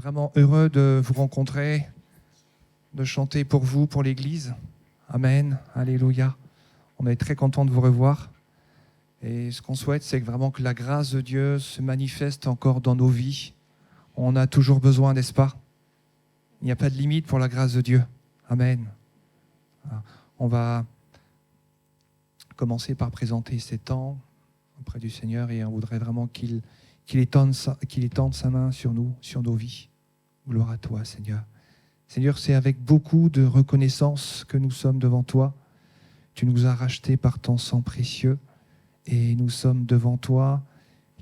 vraiment heureux de vous rencontrer, de chanter pour vous, pour l'Église. Amen, alléluia. On est très content de vous revoir. Et ce qu'on souhaite, c'est vraiment que la grâce de Dieu se manifeste encore dans nos vies. On a toujours besoin, n'est-ce pas? Il n'y a pas de limite pour la grâce de Dieu. Amen. On va commencer par présenter ces temps auprès du Seigneur et on voudrait vraiment qu'il étende sa main sur nous, sur nos vies. Gloire à toi, Seigneur. Seigneur, c'est avec beaucoup de reconnaissance que nous sommes devant toi. Tu nous as rachetés par ton sang précieux et nous sommes devant toi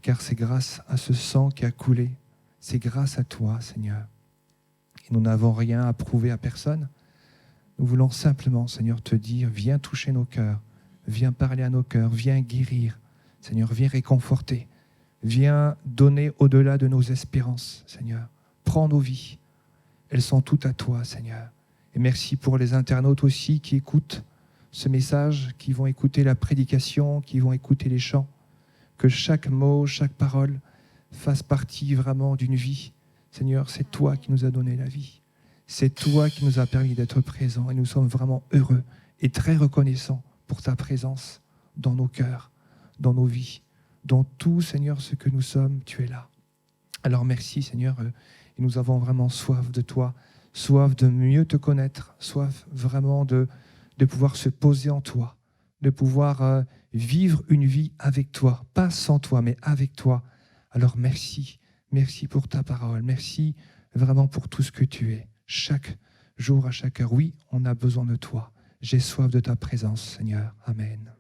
car c'est grâce à ce sang qui a coulé. C'est grâce à toi, Seigneur. Et nous n'avons rien à prouver à personne. Nous voulons simplement, Seigneur, te dire, viens toucher nos cœurs, viens parler à nos cœurs, viens guérir. Seigneur, viens réconforter, viens donner au-delà de nos espérances, Seigneur. Prends nos vies, elles sont toutes à toi, Seigneur. Et merci pour les internautes aussi qui écoutent ce message, qui vont écouter la prédication, qui vont écouter les chants. Que chaque mot, chaque parole fasse partie vraiment d'une vie. Seigneur, c'est toi qui nous as donné la vie. C'est toi qui nous as permis d'être présents et nous sommes vraiment heureux et très reconnaissants pour ta présence dans nos cœurs, dans nos vies, dans tout, Seigneur, ce que nous sommes, tu es là. Alors merci, Seigneur, et nous avons vraiment soif de toi, soif de mieux te connaître, soif vraiment de pouvoir se poser en toi, de pouvoir vivre une vie avec toi, pas sans toi, mais avec toi. Alors merci, merci pour ta parole, merci vraiment pour tout ce que tu es. Chaque jour, à chaque heure, oui, on a besoin de toi. J'ai soif de ta présence, Seigneur. Amen.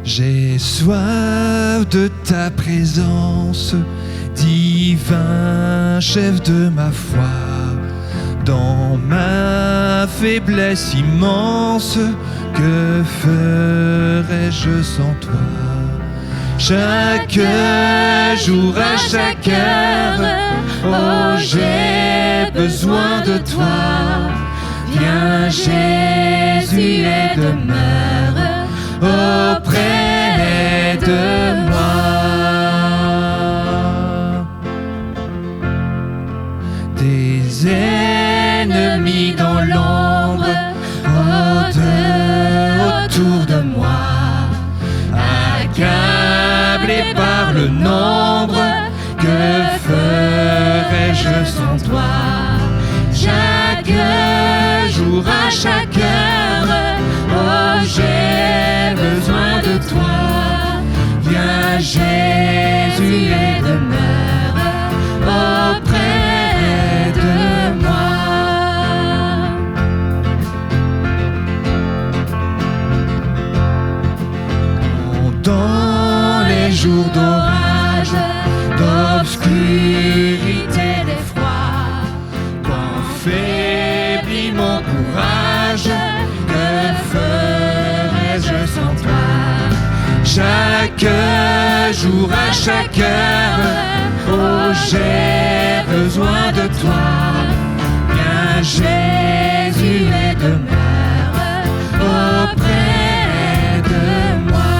J'ai soif de ta présence, divin chef de ma foi. Dans ma faiblesse immense, que ferais-je sans toi? Chaque jour, à chaque heure, oh, j'ai besoin de toi. Viens Jésus et demeure auprès de moi. Des ennemis dans l'ombre, autour de moi, accablés par le nombre, que ferais-je sans toi? Chaque jour, à chaque heure, oh, j'ai besoin de toi. Viens Jésus et demeure auprès de moi. Dans les jours d'orage, d'obscurité, d'effroi, quand faiblit mon courage, que ferais-je sans toi? Chaque jour, à chaque heure, oh, j'ai besoin de toi. Viens Jésus et demeure auprès de moi.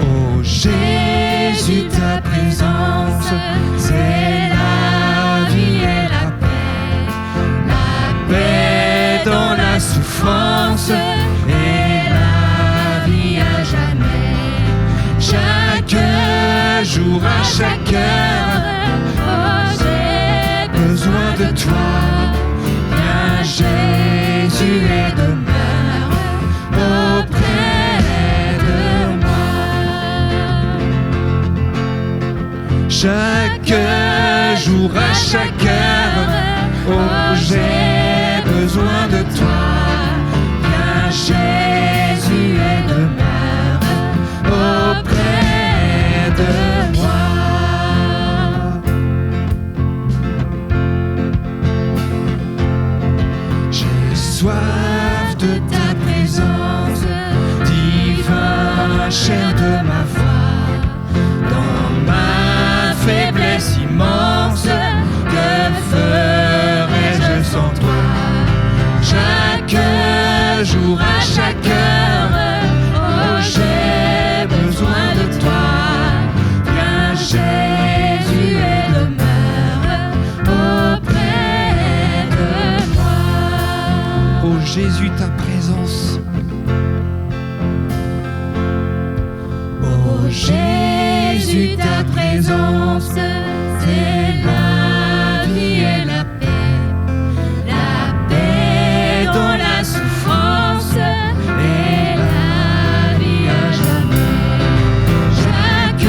Oh Jésus, ta présence, c'est la vie et la paix dans la souffrance et la vie à jamais. Chaque jour, à chaque heure, oh, j'ai besoin de toi. Viens Jésus et demeure auprès de moi. Chaque jour, à chaque heure, oh, j'ai besoin de toi. Viens Jésus et demeure auprès de moi. soif de ta présence, divin chair de ma foi, dans ma faiblesse immense, que ferais-je sans toi? Chaque jour, à chaque heure, oh, j'ai besoin de toi. Viens Jésus et demeure auprès de moi. Oh Jésus, ta présence. Oh Jésus, ta présence, c'est la vie et la paix dans la souffrance et la vie à jamais. Chaque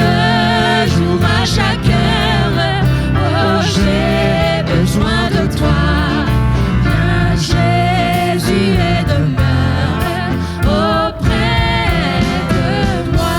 jour, à chaque heure, oh, j'ai besoin de toi. Viens Jésus et demeure auprès de moi.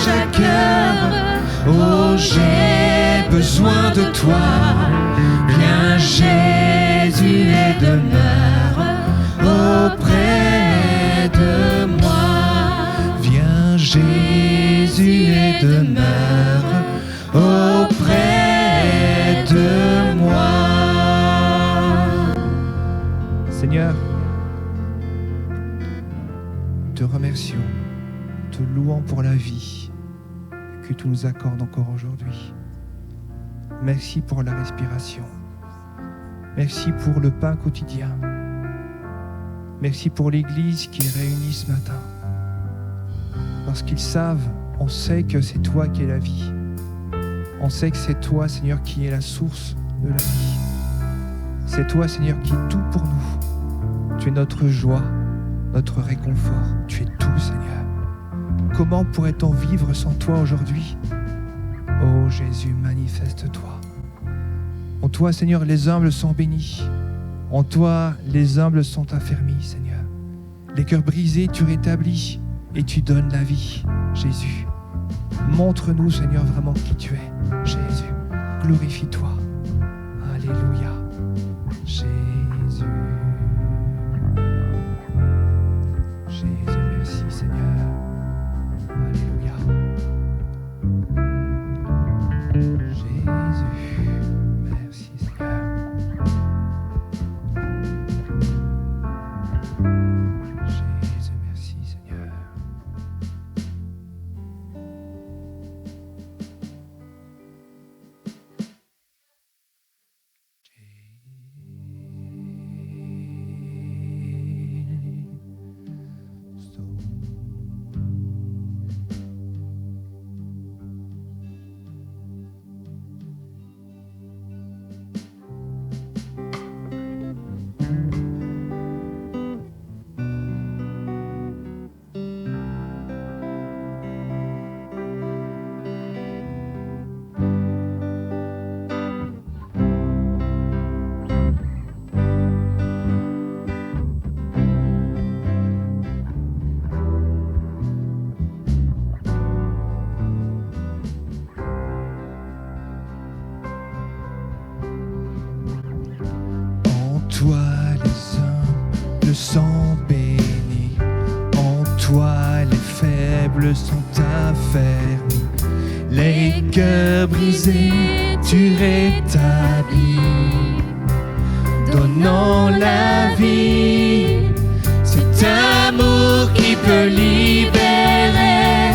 Chaque heure, oh, j'ai besoin de toi. Viens Jésus et demeure auprès de moi. Viens Jésus et demeure auprès de moi. Seigneur, te remercions, te louons pour la vie que tu nous accordes encore aujourd'hui. Merci pour la respiration. Merci pour le pain quotidien. Merci pour l'Église qui est réunie ce matin. Parce qu'ils savent, on sait que c'est toi qui es la vie. On sait que c'est toi, Seigneur, qui est la source de la vie. C'est toi, Seigneur, qui es tout pour nous. Tu es notre joie, notre réconfort. Tu es tout, Seigneur. Comment pourrait-on vivre sans toi aujourd'hui? Oh Jésus, manifeste-toi. En toi, Seigneur, les humbles sont bénis. En toi, les humbles sont affermis, Seigneur. Les cœurs brisés, tu rétablis et tu donnes la vie, Jésus. Montre-nous, Seigneur, vraiment qui tu es, Jésus. Glorifie-toi. Alléluia. Jésus. Jésus, merci, Seigneur. Alléluia. Jésus, merci Seigneur. Jésus, merci Seigneur. toi les humbles sont bénis, en toi les faibles sont affermis, les cœurs brisés tu rétablis, donnant la vie. Cet amour qui peut libérer,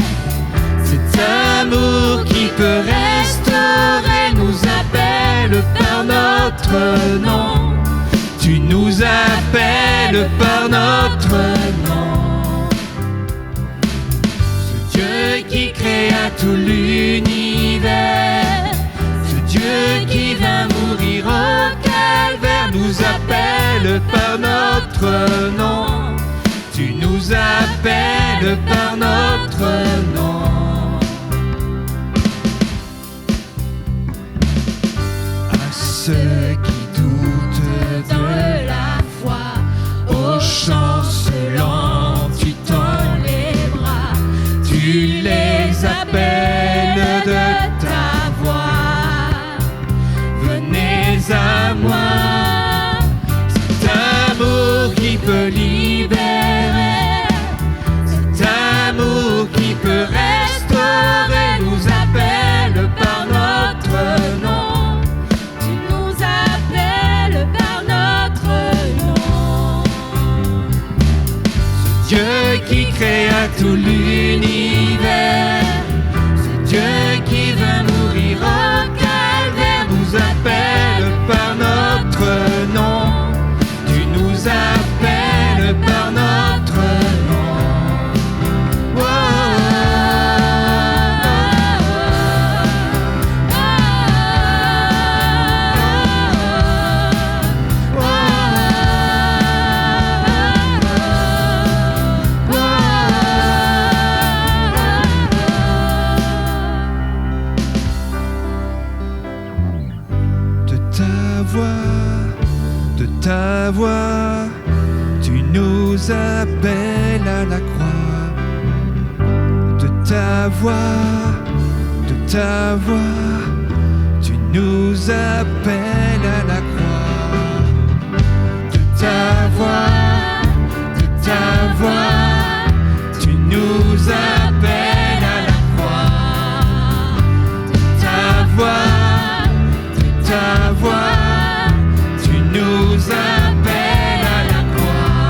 cet amour qui peut restaurer, nous appelle par notre nom. Tu nous appelles par notre nom. Ce Dieu qui créa tout l'univers, ce Dieu qui vint appelles par notre nom. Tu nous appelles par notre nom. À ceux qui doutent de la foi, aux chancelants, tu tends les bras, tu les appelles de ta voix. Venez à moi, cet amour qui peut libérer, cet amour qui peut restaurer, nous appelle par notre nom. Tu nous appelles par notre nom. Ce Dieu qui créa tout l'univers, ce Dieu qui vint mourir au calvaire, nous appelle par notre nom. Tu nous appelles par notre nom. Oh, oh, oh, de ta voix, tu nous appelles à la croix. De ta voix, tu nous appelles à la croix. De ta voix, tu nous appelles à la croix. De ta voix, tu nous appelles à la croix.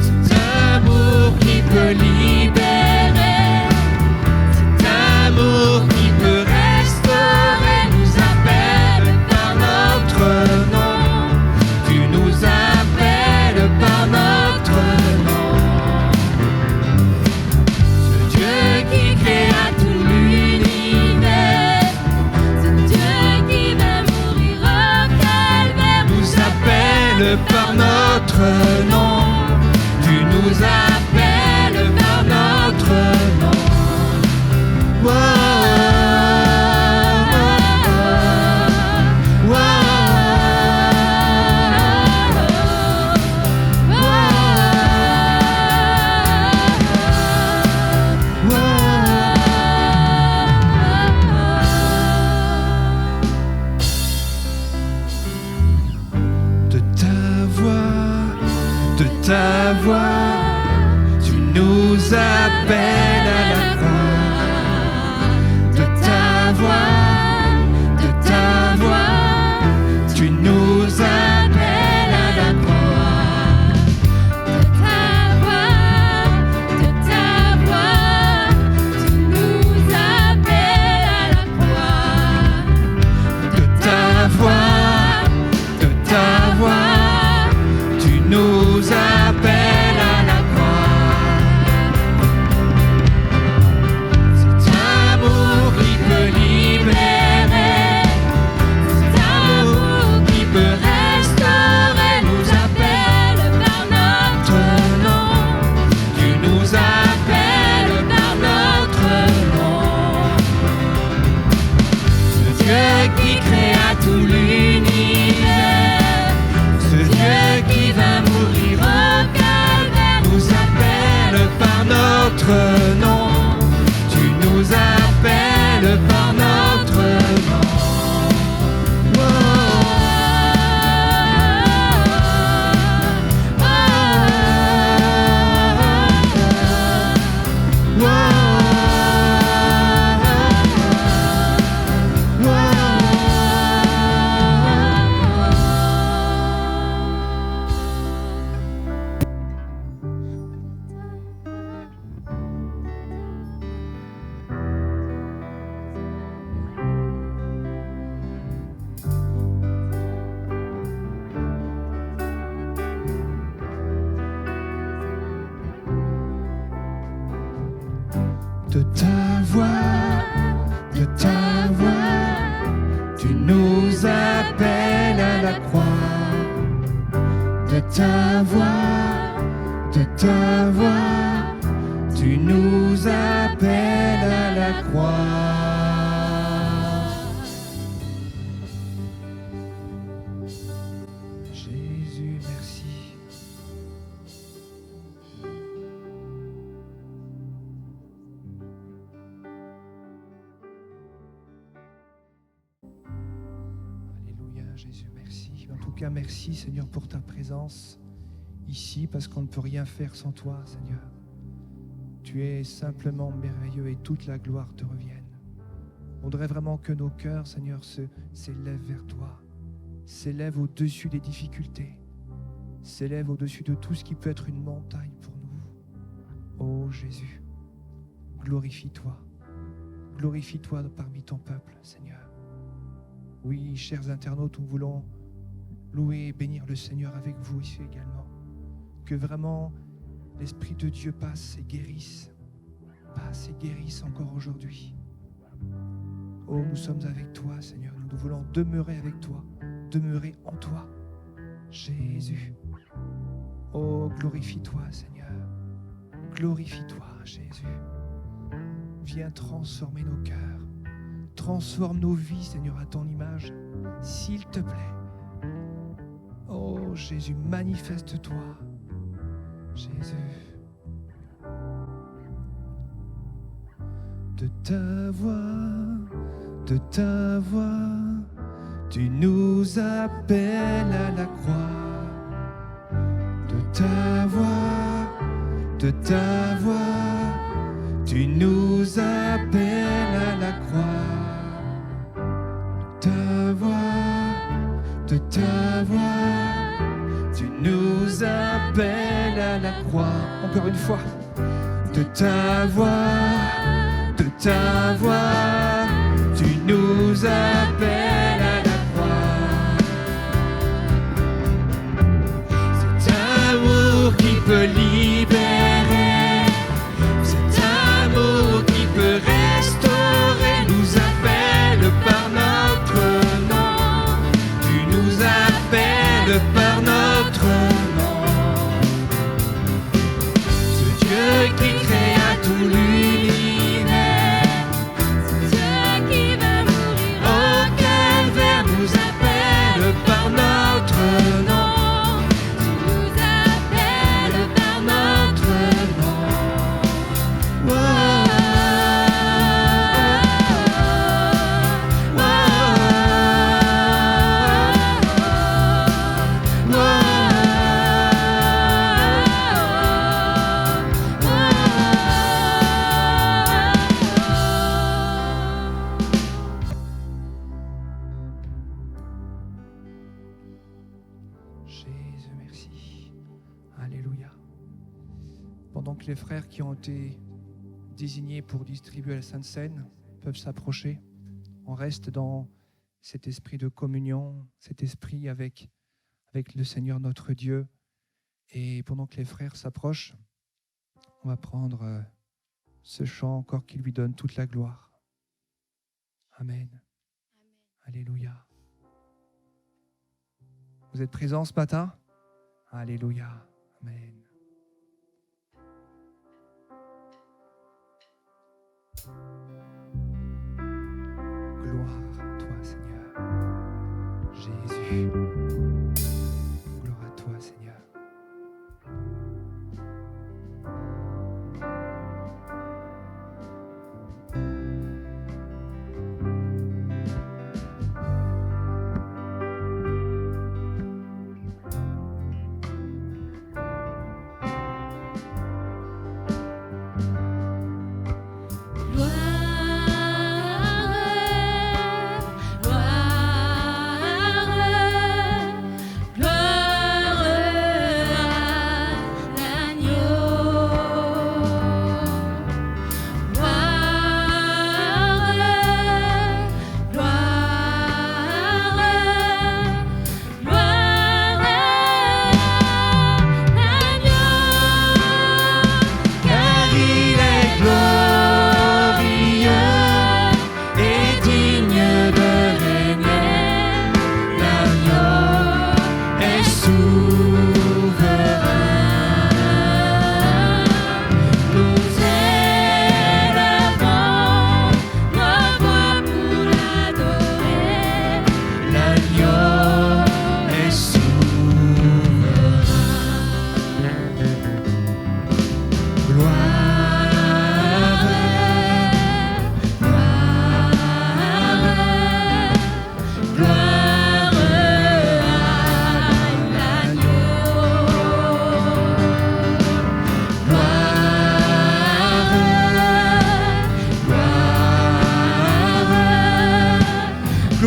Cet amour qui peut libérer, cet amour qui peut restaurer, nous appelle par notre nom. Tu nous appelles par notre nom. Ce Dieu qui créa tout l'univers, ce Dieu qui va mourir au calvaire, nous appelle par notre nom. Tu nous appelles par notre nom. Oh, oh, oh, de ta voix, tu nous appelles à la croix. De ta voix, tu nous appelles à la croix. De ta voix, tu nous appelles à la croix. De ta voix, tu nous appelles à la croix. Cet amour qui peut libérer, cet amour qui peut restaurer, nous appelle par notre nom. Tu nous appelles par notre nom. Ce Dieu qui créa tout l'univers, ce Dieu qui va mourir au calvaire, nous appelle par notre nom. Tu nous appelles par notre nom. Oh, oh, oh, oh, de ta voix, tu nous appelles à la croix, de ta voix, tu nous appelles à la croix. Jésus, merci. Alléluia, Jésus, merci. En tout cas, merci, Seigneur, pour ta présence ici, parce qu'on ne peut rien faire sans toi, Seigneur. Tu es simplement merveilleux et toute la gloire te revienne. On voudrait vraiment que nos cœurs, Seigneur, s'élèvent vers toi, s'élèvent au-dessus des difficultés, s'élèvent au-dessus de tout ce qui peut être une montagne pour nous. Oh Jésus, glorifie-toi parmi ton peuple, Seigneur. Oui, chers internautes, nous voulons louer et bénir le Seigneur avec vous ici également. Que vraiment l'Esprit de Dieu passe et guérisse encore aujourd'hui. Oh, nous sommes avec toi, Seigneur. Nous voulons demeurer avec toi, demeurer en toi. Jésus. Oh, glorifie-toi, Seigneur. Glorifie-toi, Jésus. Viens transformer nos cœurs. Transforme nos vies, Seigneur, à ton image, s'il te plaît. Oh, Jésus, manifeste-toi. Jésus. De ta voix, tu nous appelles à la croix. De ta voix, tu nous appelles à la croix. De ta voix, tu nous appelles à la croix. Encore une fois. De ta voix, tu nous appelles à la croix. Cet amour qui peut libérer, cet amour qui peut restaurer, nous appelle par notre nom. Tu nous appelles par notre nom. Ce Dieu qui créa tout l'univers, les frères qui ont été désignés pour distribuer la Sainte Seine peuvent s'approcher. On reste dans cet esprit de communion, cet esprit avec le Seigneur notre Dieu. Et pendant que les frères s'approchent, on va prendre ce chant encore qui lui donne toute la gloire. Amen. Alléluia. Vous êtes présents ce matin? Alléluia. Amen. Gloire à toi, Seigneur. Jésus. Gloire à toi, Seigneur. Gloire,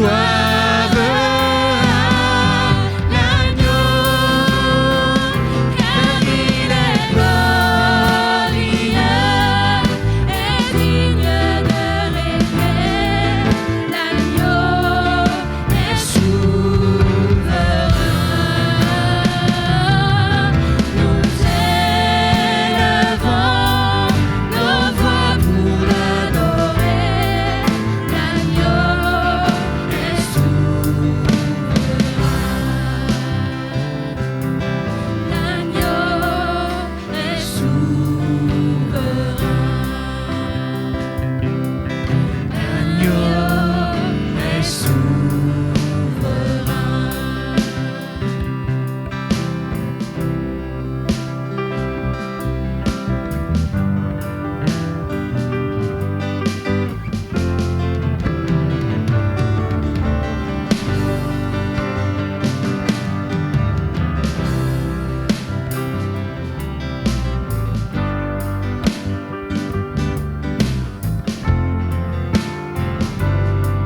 gloire à l'agneau, car il est glorieux et digne de régner. L'agneau est souverain. Nous élevons nos voix pour l'adorer. L'agneau est souverain. L'agneau est souverain.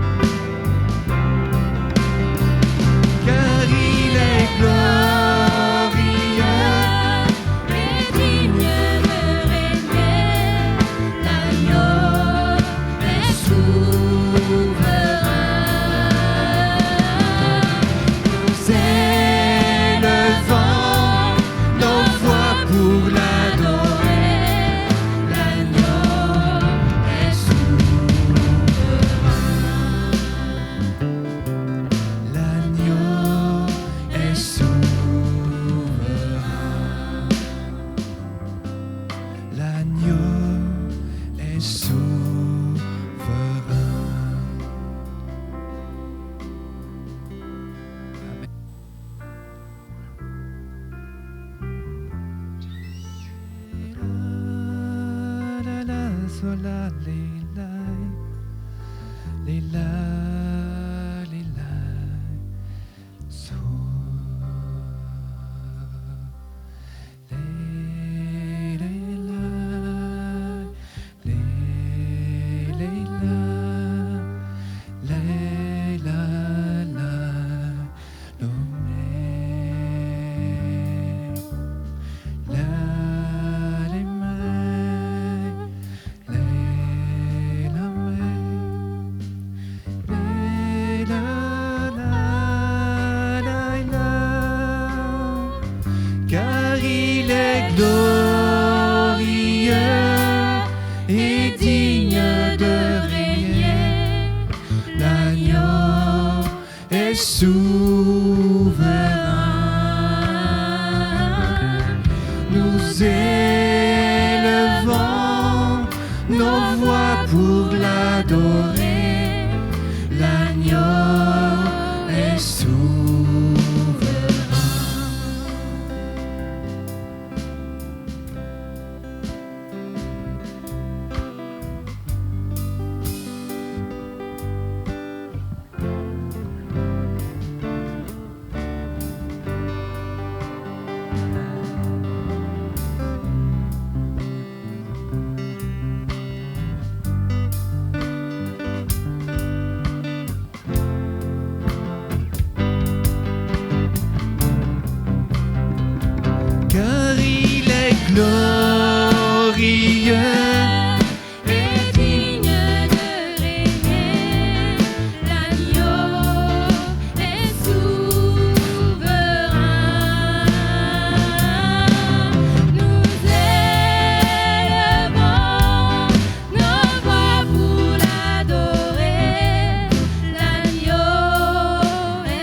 L'agneau est car il est glorieux et digne de régner. L'agneau est souverain. Nous élevons nos voix pour l'adorer. L'agneau est souverain. L'agneau est souverain. L'agneau est souverain. La la sol la li la so la lo me la le mai la car il est glorieux et digne de régner. L'agneau est souverain. Nous élevons nos voix pour l'adorer. L'agneau est souverain. Car il est glorieux et digne de régner. L'agneau est souverain. Nous élevons nos voix pour l'adorer. L'agneau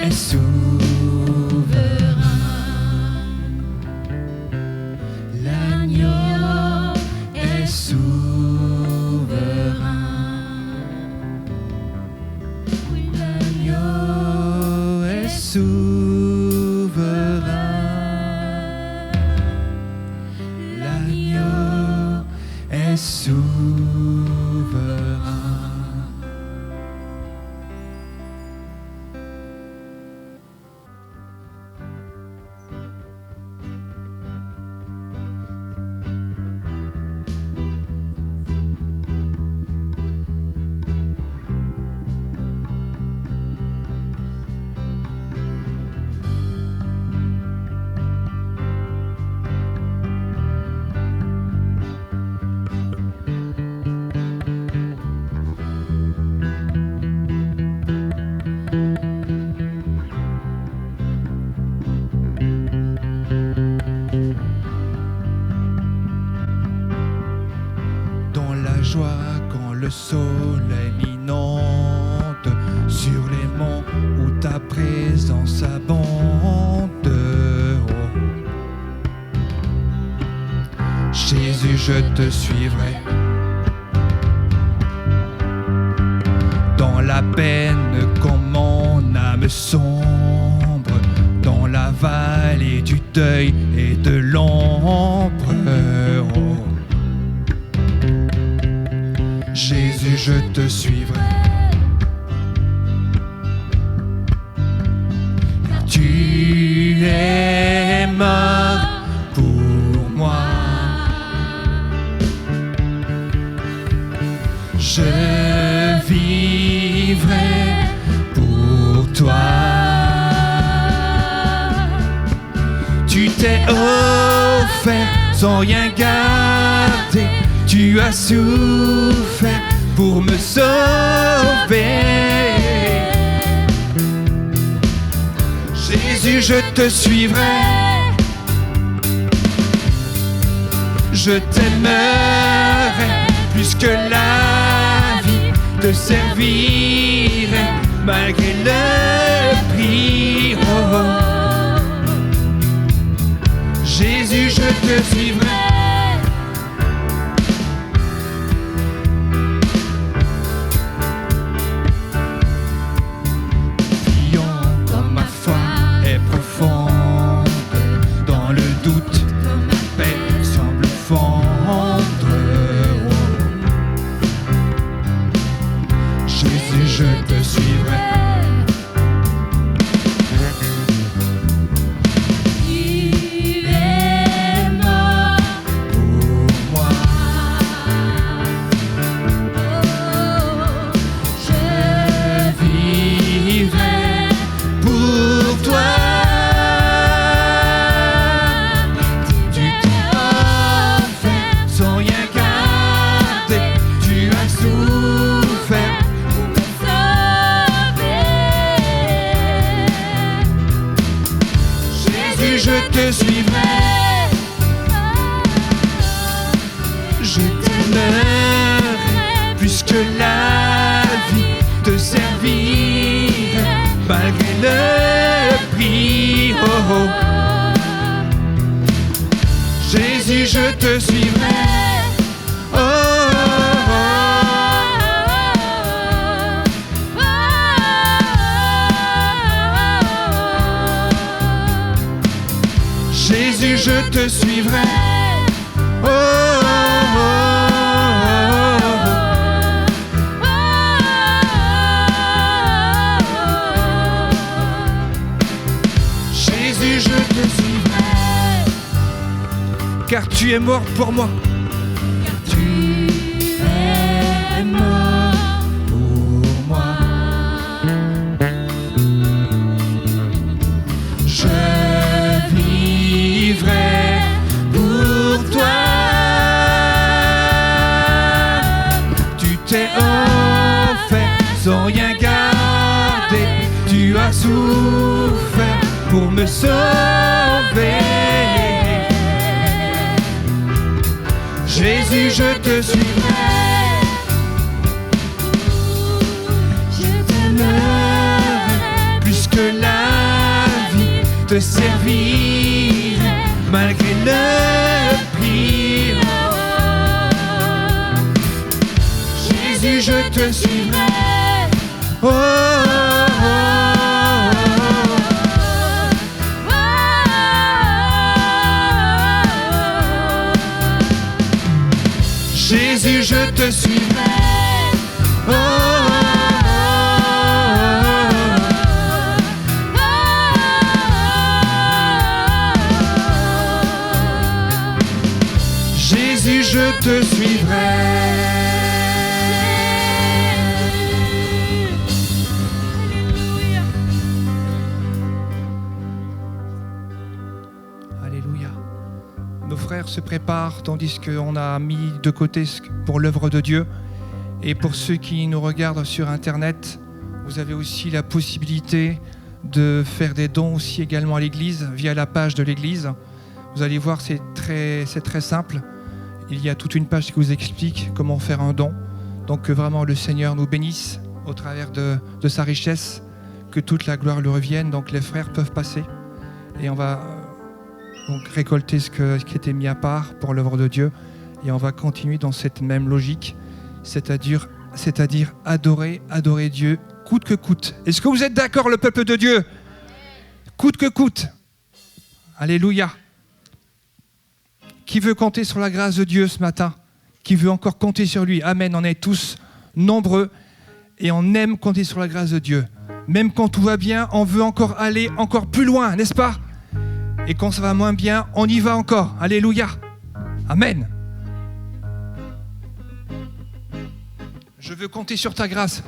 est souverain. L'agneau est souverain. L'agneau est souverain. L'agneau est souverain. présence abonde. Oh. Jésus, je te suivrai. Dans la peine quand mon âme sombre, dans la vallée du deuil et de l'ombre. Oh. Jésus, je te suivrai. Car tu es mort pour moi. Je vivrai pour toi. Tu t'es offert sans rien garder. Tu as souffert pour me sauver. Jésus, je te suivrai. Je t'aimerai plus que la vie, te servirai malgré le prix. Oh, oh. Jésus, je te suivrai. Jésus, je te suivrai. Oh, oh, oh, oh. Jésus, je te suivrai. Oh, oh, oh, oh. Jésus, je te suivrai. Car tu es mort pour moi. Car tu es mort pour moi. Je vivrai pour toi. Tu t'es offert sans rien garder. Tu as souffert pour me sauver. Jésus, je te suivrai. Je t'aimerai plus que la vie, te servirai malgré le prix. Jésus, je te suivrai. Oh, oh, oh. Jésus, je te suivrai. Oh, Jésus, je te suivrai. Alléluia. Nos frères se préparent tandis qu'on a mis de côté pour l'œuvre de Dieu. Et pour ceux qui nous regardent sur Internet, vous avez aussi la possibilité de faire des dons aussi également à l'Église via la page de l'Église. Vous allez voir, c'est très simple. Il y a toute une page qui vous explique comment faire un don. Donc que vraiment le Seigneur nous bénisse au travers de sa richesse, que toute la gloire lui revienne. Donc les frères peuvent passer et on va donc récolter ce qui était mis à part pour l'œuvre de Dieu et on va continuer dans cette même logique, c'est-à-dire adorer Dieu coûte que coûte. Est-ce que vous êtes d'accord, le peuple de Dieu? Coûte que coûte. Alléluia. Qui veut compter sur la grâce de Dieu ce matin? Qui veut encore compter sur lui? Amen, on est tous nombreux et on aime compter sur la grâce de Dieu. Même quand tout va bien, on veut encore aller encore plus loin, n'est-ce pas? Et quand ça va moins bien, on y va encore. Alléluia. Amen. Je veux compter sur ta grâce.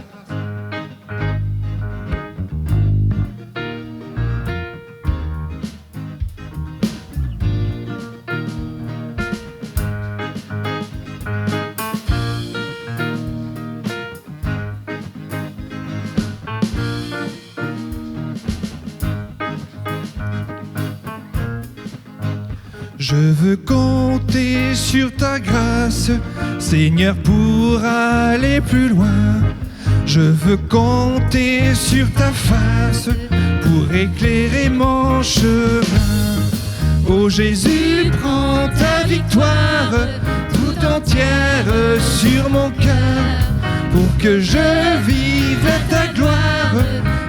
Je veux compter sur ta grâce, Seigneur, pour aller plus loin. Je veux compter sur ta face pour éclairer mon chemin. Oh Jésus, prends ta victoire tout entière sur mon cœur pour que je vive ta gloire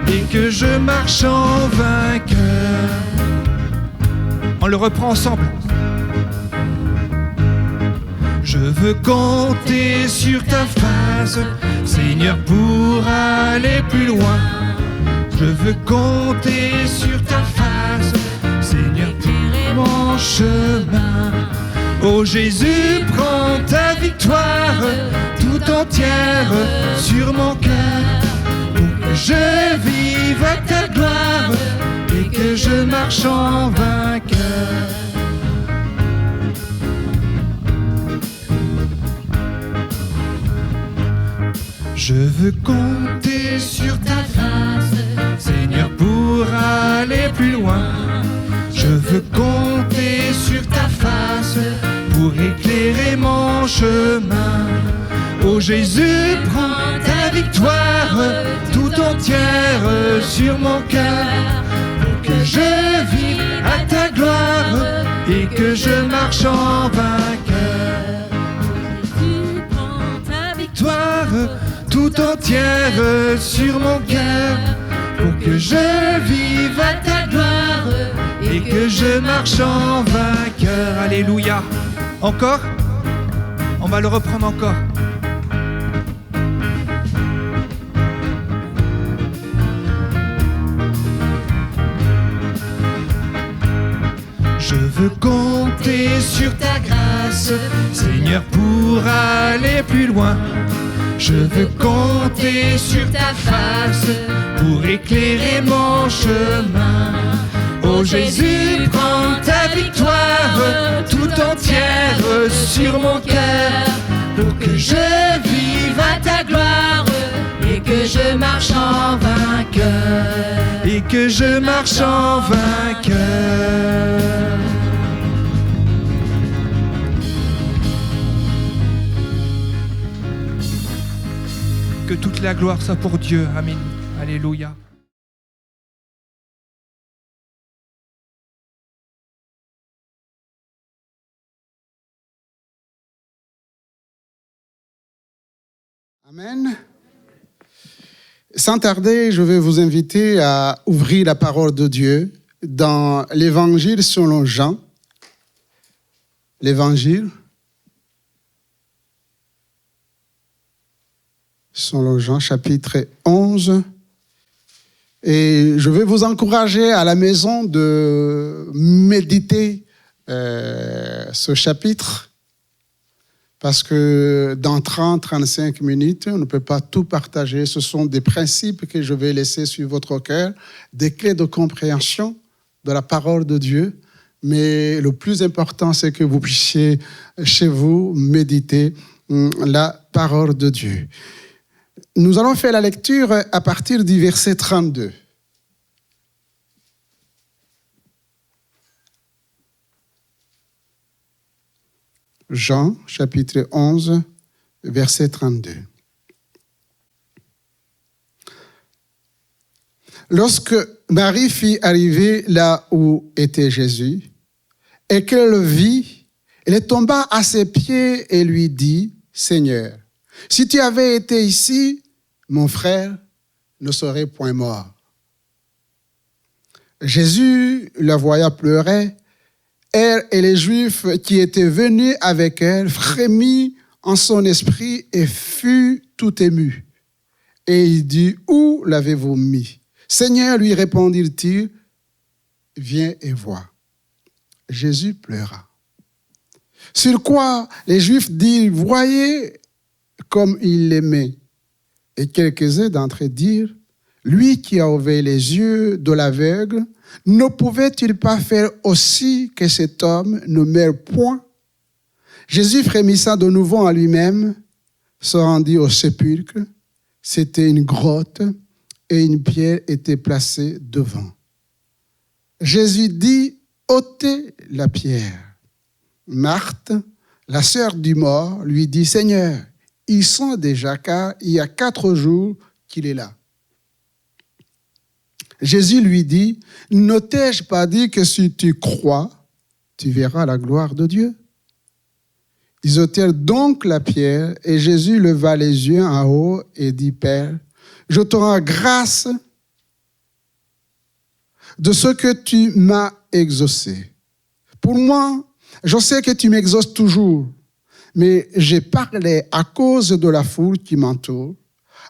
et que je marche en vainqueur. On le reprend ensemble. Je veux compter sur ta face, Seigneur, pour aller plus loin. Je veux compter sur ta face, Seigneur, pour mon chemin. Oh Jésus, prends ta victoire tout entière sur mon cœur pour que je vive à ta gloire et que je marche en vainqueur. Je veux compter sur ta face, Seigneur, pour aller plus loin. Je veux compter sur ta face pour éclairer mon chemin. Oh Jésus, prends ta victoire tout entière sur mon cœur pour que je vive à ta gloire et que je marche en vainqueur. Jésus, prends ta victoire tout entière sur mon cœur pour que je vive à ta gloire et que je marche en vainqueur. Alléluia. Encore? On va le reprendre encore. Je veux compter sur ta grâce, Seigneur, pour aller plus loin. Je veux compter sur ta face pour éclairer mon chemin. Oh Jésus, prends ta victoire tout entière sur mon cœur pour que je vive à ta gloire et que je marche en vainqueur. Et que je marche en vainqueur. Que toute la gloire soit pour Dieu. Amen. Alléluia. Amen. Sans tarder, je vais vous inviter à ouvrir la parole de Dieu dans l'Évangile selon Jean. L'Évangile selon Jean, chapitre 11. Et je vais vous encourager à la maison de méditer ce chapitre, parce que dans 30-35 minutes, on ne peut pas tout partager. Ce sont des principes que je vais laisser sur votre cœur, des clés de compréhension de la parole de Dieu. Mais le plus important, c'est que vous puissiez chez vous méditer la parole de Dieu. Nous allons faire la lecture à partir du verset 32. Jean, chapitre 11, verset 32. Lorsque Marie fit arriver là où était Jésus et qu'elle le vit, elle tomba à ses pieds et lui dit, « Seigneur, si tu avais été ici, mon frère ne serait point mort. » Jésus la voyant pleurer, elle et les Juifs qui étaient venus avec elle frémit en son esprit et fut tout ému. Et il dit, « Où l'avez-vous mis ?» Seigneur, lui répondit-il, « Viens et vois. » Jésus pleura. Sur quoi les Juifs dirent, « Voyez comme il l'aimait. » Et quelques-uns d'entre eux dirent, « Lui qui a ouvert les yeux de l'aveugle, ne pouvait-il pas faire aussi que cet homme ne meure point ?» Jésus frémissant de nouveau en lui-même, se rendit au sépulcre. C'était une grotte et une pierre était placée devant. Jésus dit, « ôtez la pierre. » Marthe, la sœur du mort, lui dit, « Seigneur, ils sont déjà car il y a 4 jours qu'il est là. » Jésus lui dit, « Ne t'ai-je pas dit que si tu crois, tu verras la gloire de Dieu ?» Ils ôtèrent donc la pierre et Jésus leva les yeux en haut et dit, « Père, je te rends grâce de ce que tu m'as exaucé. Pour moi, je sais que tu m'exauces toujours, mais j'ai parlé à cause de la foule qui m'entoure,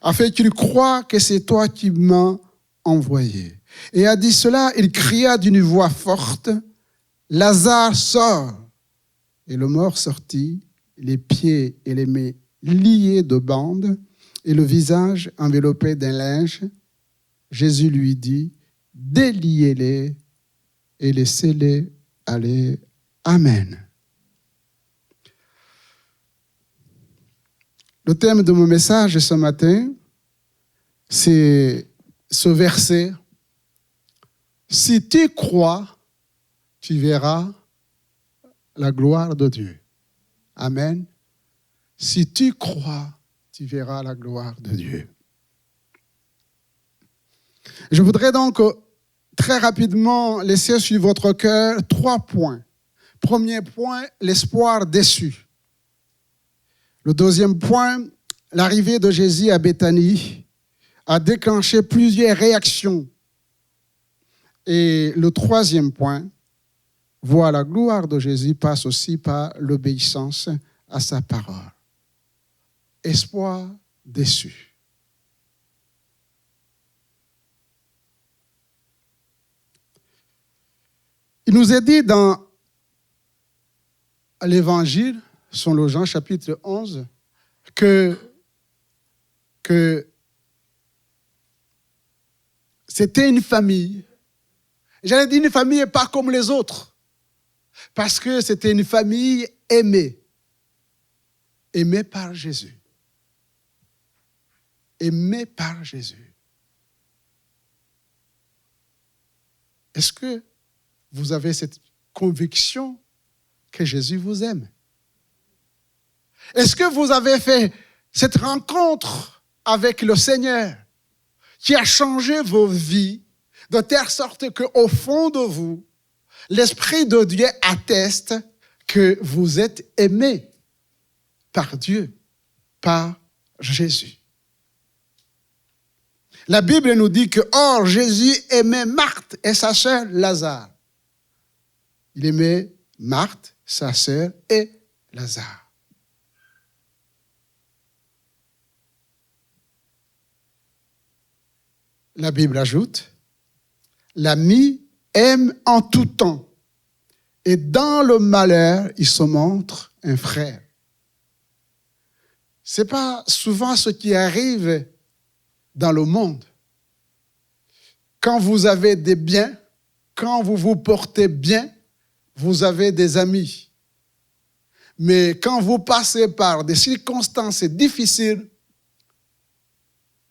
afin qu'ils croient que c'est toi qui m'as envoyé. » Et a dit cela, il cria d'une voix forte, « Lazare, sort !» Et le mort sortit, les pieds et les mains liés de bandes, et le visage enveloppé d'un linge. Jésus lui dit, « Déliez-les et laissez-les aller. » Amen. Le thème de mon message ce matin, c'est ce verset. Si tu crois, tu verras la gloire de Dieu. Amen. Si tu crois, tu verras la gloire de Dieu. Je voudrais donc très rapidement laisser sur votre cœur 3 points. Premier point, l'espoir déçu. Le deuxième point, l'arrivée de Jésus à Béthanie a déclenché plusieurs réactions. Et le troisième point, voir la gloire de Jésus passe aussi par l'obéissance à sa parole. Espoir déçu. Il nous est dit dans l'Évangile, selon Jean chapitre 11, que c'était une famille. J'allais dire une famille pas comme les autres, parce que c'était une famille aimée par Jésus. Aimée par Jésus. Est-ce que vous avez cette conviction que Jésus vous aime? Est-ce que vous avez fait cette rencontre avec le Seigneur qui a changé vos vies de telle sorte qu'au fond de vous, l'Esprit de Dieu atteste que vous êtes aimés par Dieu, par Jésus? La Bible nous dit que, or, Jésus aimait Marthe et sa sœur Lazare. Il aimait Marthe, sa sœur et Lazare. La Bible ajoute, l'ami aime en tout temps et dans le malheur, il se montre un frère. Ce n'est pas souvent ce qui arrive dans le monde. Quand vous avez des biens, quand vous vous portez bien, vous avez des amis. Mais quand vous passez par des circonstances difficiles,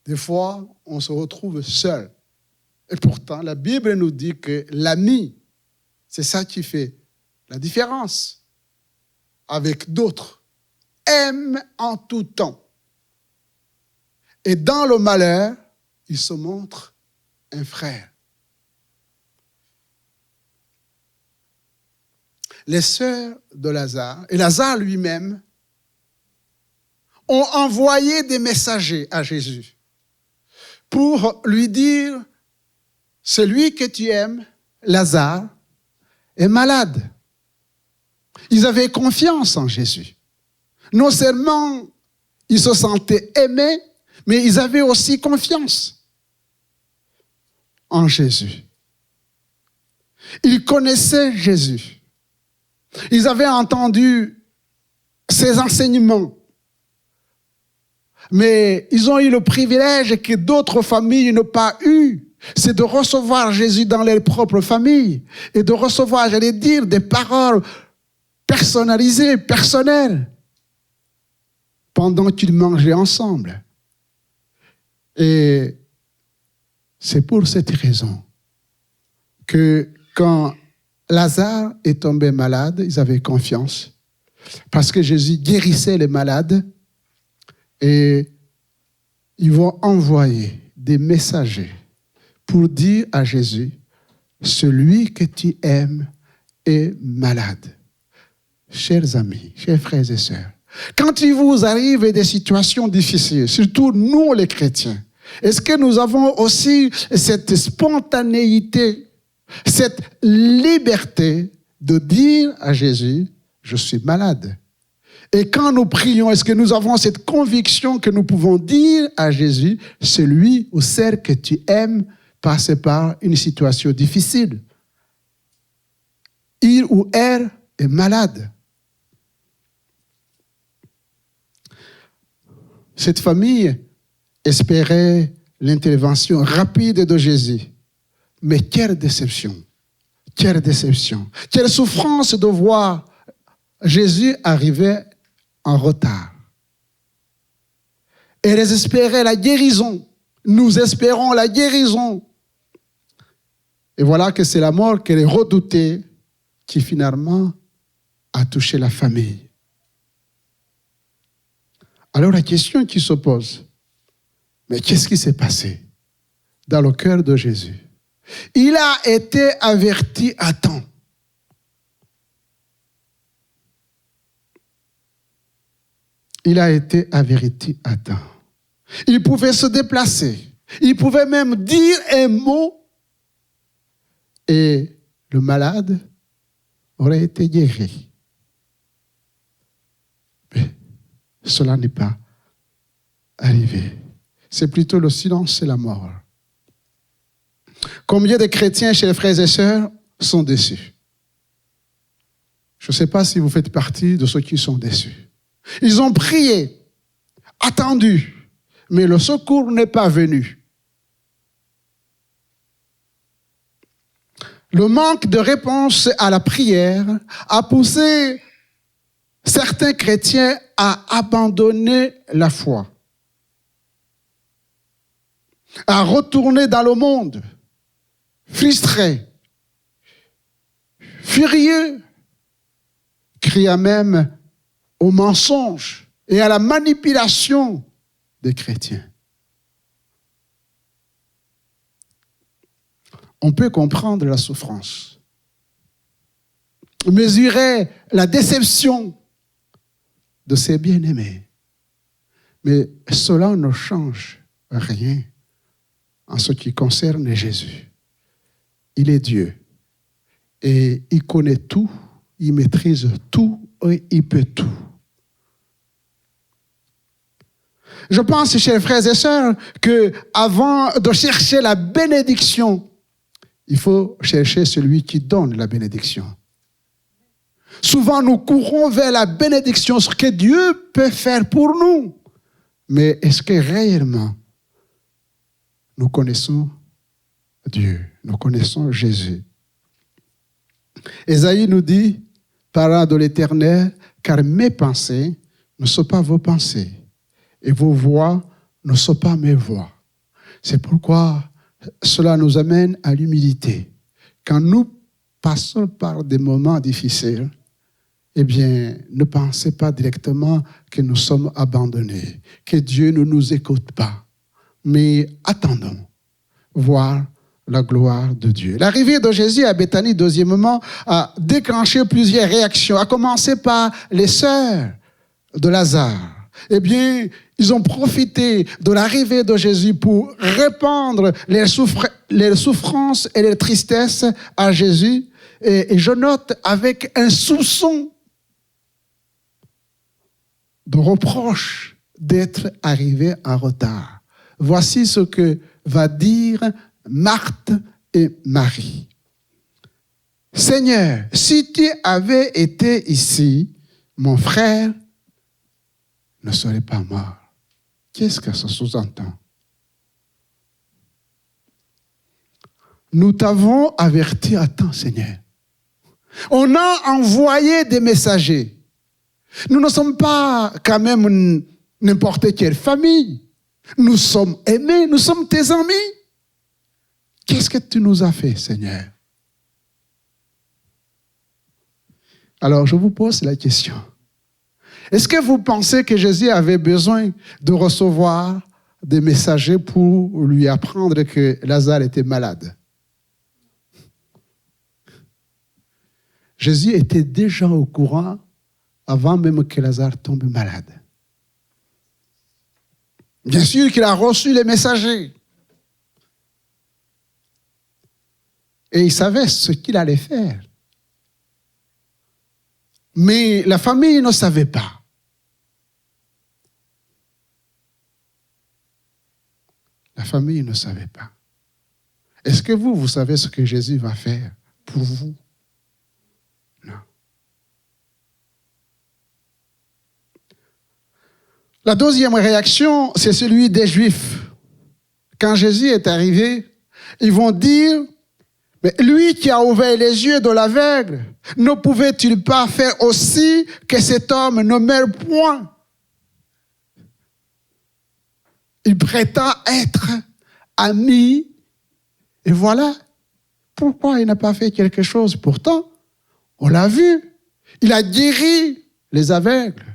des fois, on se retrouve seul. Et pourtant, la Bible nous dit que l'ami, c'est ça qui fait la différence avec d'autres. Aime en tout temps. Et dans le malheur, il se montre un frère. Les sœurs de Lazare et Lazare lui-même ont envoyé des messagers à Jésus pour lui dire, celui que tu aimes, Lazare, est malade. Ils avaient confiance en Jésus. Non seulement ils se sentaient aimés, mais ils avaient aussi confiance en Jésus. Ils connaissaient Jésus. Ils avaient entendu ses enseignements. Mais ils ont eu le privilège que d'autres familles n'ont pas eu. C'est de recevoir Jésus dans leur propre famille et de recevoir, j'allais dire, des paroles personnalisées, personnelles, pendant qu'ils mangeaient ensemble. Et c'est pour cette raison que quand Lazare est tombé malade, ils avaient confiance, parce que Jésus guérissait les malades, et ils vont envoyer des messagers pour dire à Jésus, celui que tu aimes est malade. Chers amis, chers frères et sœurs, quand il vous arrive des situations difficiles, surtout nous les chrétiens, est-ce que nous avons aussi cette spontanéité, cette liberté de dire à Jésus, je suis malade? Et quand nous prions, est-ce que nous avons cette conviction que nous pouvons dire à Jésus, celui ou celle que tu aimes passe par une situation difficile? Il ou elle est malade. Cette famille espérait l'intervention rapide de Jésus. Mais quelle déception! Quelle déception! Quelle souffrance de voir Jésus arriver en retard. Et ils espéraient la guérison. Nous espérons la guérison. Et voilà que c'est la mort qu'elle est redoutée qui finalement a touché la famille. Alors la question qui se pose, mais qu'est-ce qui s'est passé dans le cœur de Jésus? Il a été averti à temps. Il a été averti à temps. Il pouvait se déplacer. Il pouvait même dire un mot et le malade aurait été guéri. Mais cela n'est pas arrivé. C'est plutôt le silence et la mort. Combien de chrétiens, chers frères et sœurs, sont déçus? Je ne sais pas si vous faites partie de ceux qui sont déçus. Ils ont prié, attendu, mais le secours n'est pas venu. Le manque de réponse à la prière a poussé certains chrétiens à abandonner la foi, à retourner dans le monde, frustrés, furieux, criant même au mensonge et à la manipulation des chrétiens. On peut comprendre la souffrance, mesurer la déception de ses bien-aimés, mais cela ne change rien en ce qui concerne Jésus. Il est Dieu et il connaît tout, il maîtrise tout et il peut tout. Je pense, chers frères et sœurs, qu'avant de chercher la bénédiction, il faut chercher celui qui donne la bénédiction. Souvent, nous courons vers la bénédiction, ce que Dieu peut faire pour nous. Mais est-ce que réellement, nous connaissons Dieu, nous connaissons Jésus? Ésaïe nous dit, parlant de l'Éternel, car mes pensées ne sont pas vos pensées, et vos voix ne sont pas mes voix. C'est pourquoi cela nous amène à l'humilité. Quand nous passons par des moments difficiles, eh bien, ne pensez pas directement que nous sommes abandonnés, que Dieu ne nous écoute pas. Mais attendons, voir la gloire de Dieu. L'arrivée de Jésus à Béthanie, deuxièmement, a déclenché plusieurs réactions, à commencer par les sœurs de Lazare. Eh bien, ils ont profité de l'arrivée de Jésus pour répandre les souffrances et les tristesses à Jésus. Et je note avec un soupçon de reproche d'être arrivé en retard. Voici ce que va dire Marthe et Marie. Seigneur, si tu avais été ici, mon frère ne serait pas mort. Qu'est-ce que ça sous-entend? Nous t'avons averti à temps, Seigneur. On a envoyé des messagers. Nous ne sommes pas quand même n'importe quelle famille. Nous sommes aimés, nous sommes tes amis. Qu'est-ce que tu nous as fait, Seigneur? Alors, je vous pose la question. Est-ce que vous pensez que Jésus avait besoin de recevoir des messagers pour lui apprendre que Lazare était malade? Jésus était déjà au courant avant même que Lazare tombe malade. Bien sûr qu'il a reçu les messagers. Et il savait ce qu'il allait faire. Mais la famille ne savait pas. La famille ne savait pas. Est-ce que vous savez ce que Jésus va faire pour vous? Non. La deuxième réaction, c'est celui des Juifs. Quand Jésus est arrivé, ils vont dire, mais lui qui a ouvert les yeux de l'aveugle, ne pouvait-il pas faire aussi que cet homme ne meure point? Il prétend être ami, et voilà pourquoi il n'a pas fait quelque chose. Pourtant, on l'a vu, il a guéri les aveugles,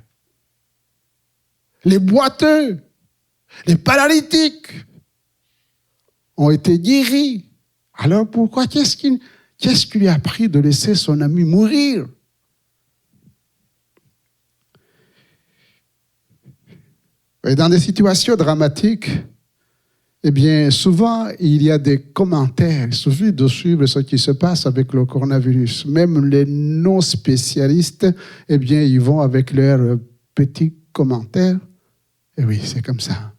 les boiteux, les paralytiques ont été guéris. Alors pourquoi, qu'est-ce qui lui a pris de laisser son ami mourir? Et dans des situations dramatiques, eh bien, souvent, il y a des commentaires. Il suffit de suivre ce qui se passe avec le coronavirus. Même les non-spécialistes, eh bien, ils vont avec leurs petits commentaires. Et oui, c'est comme ça.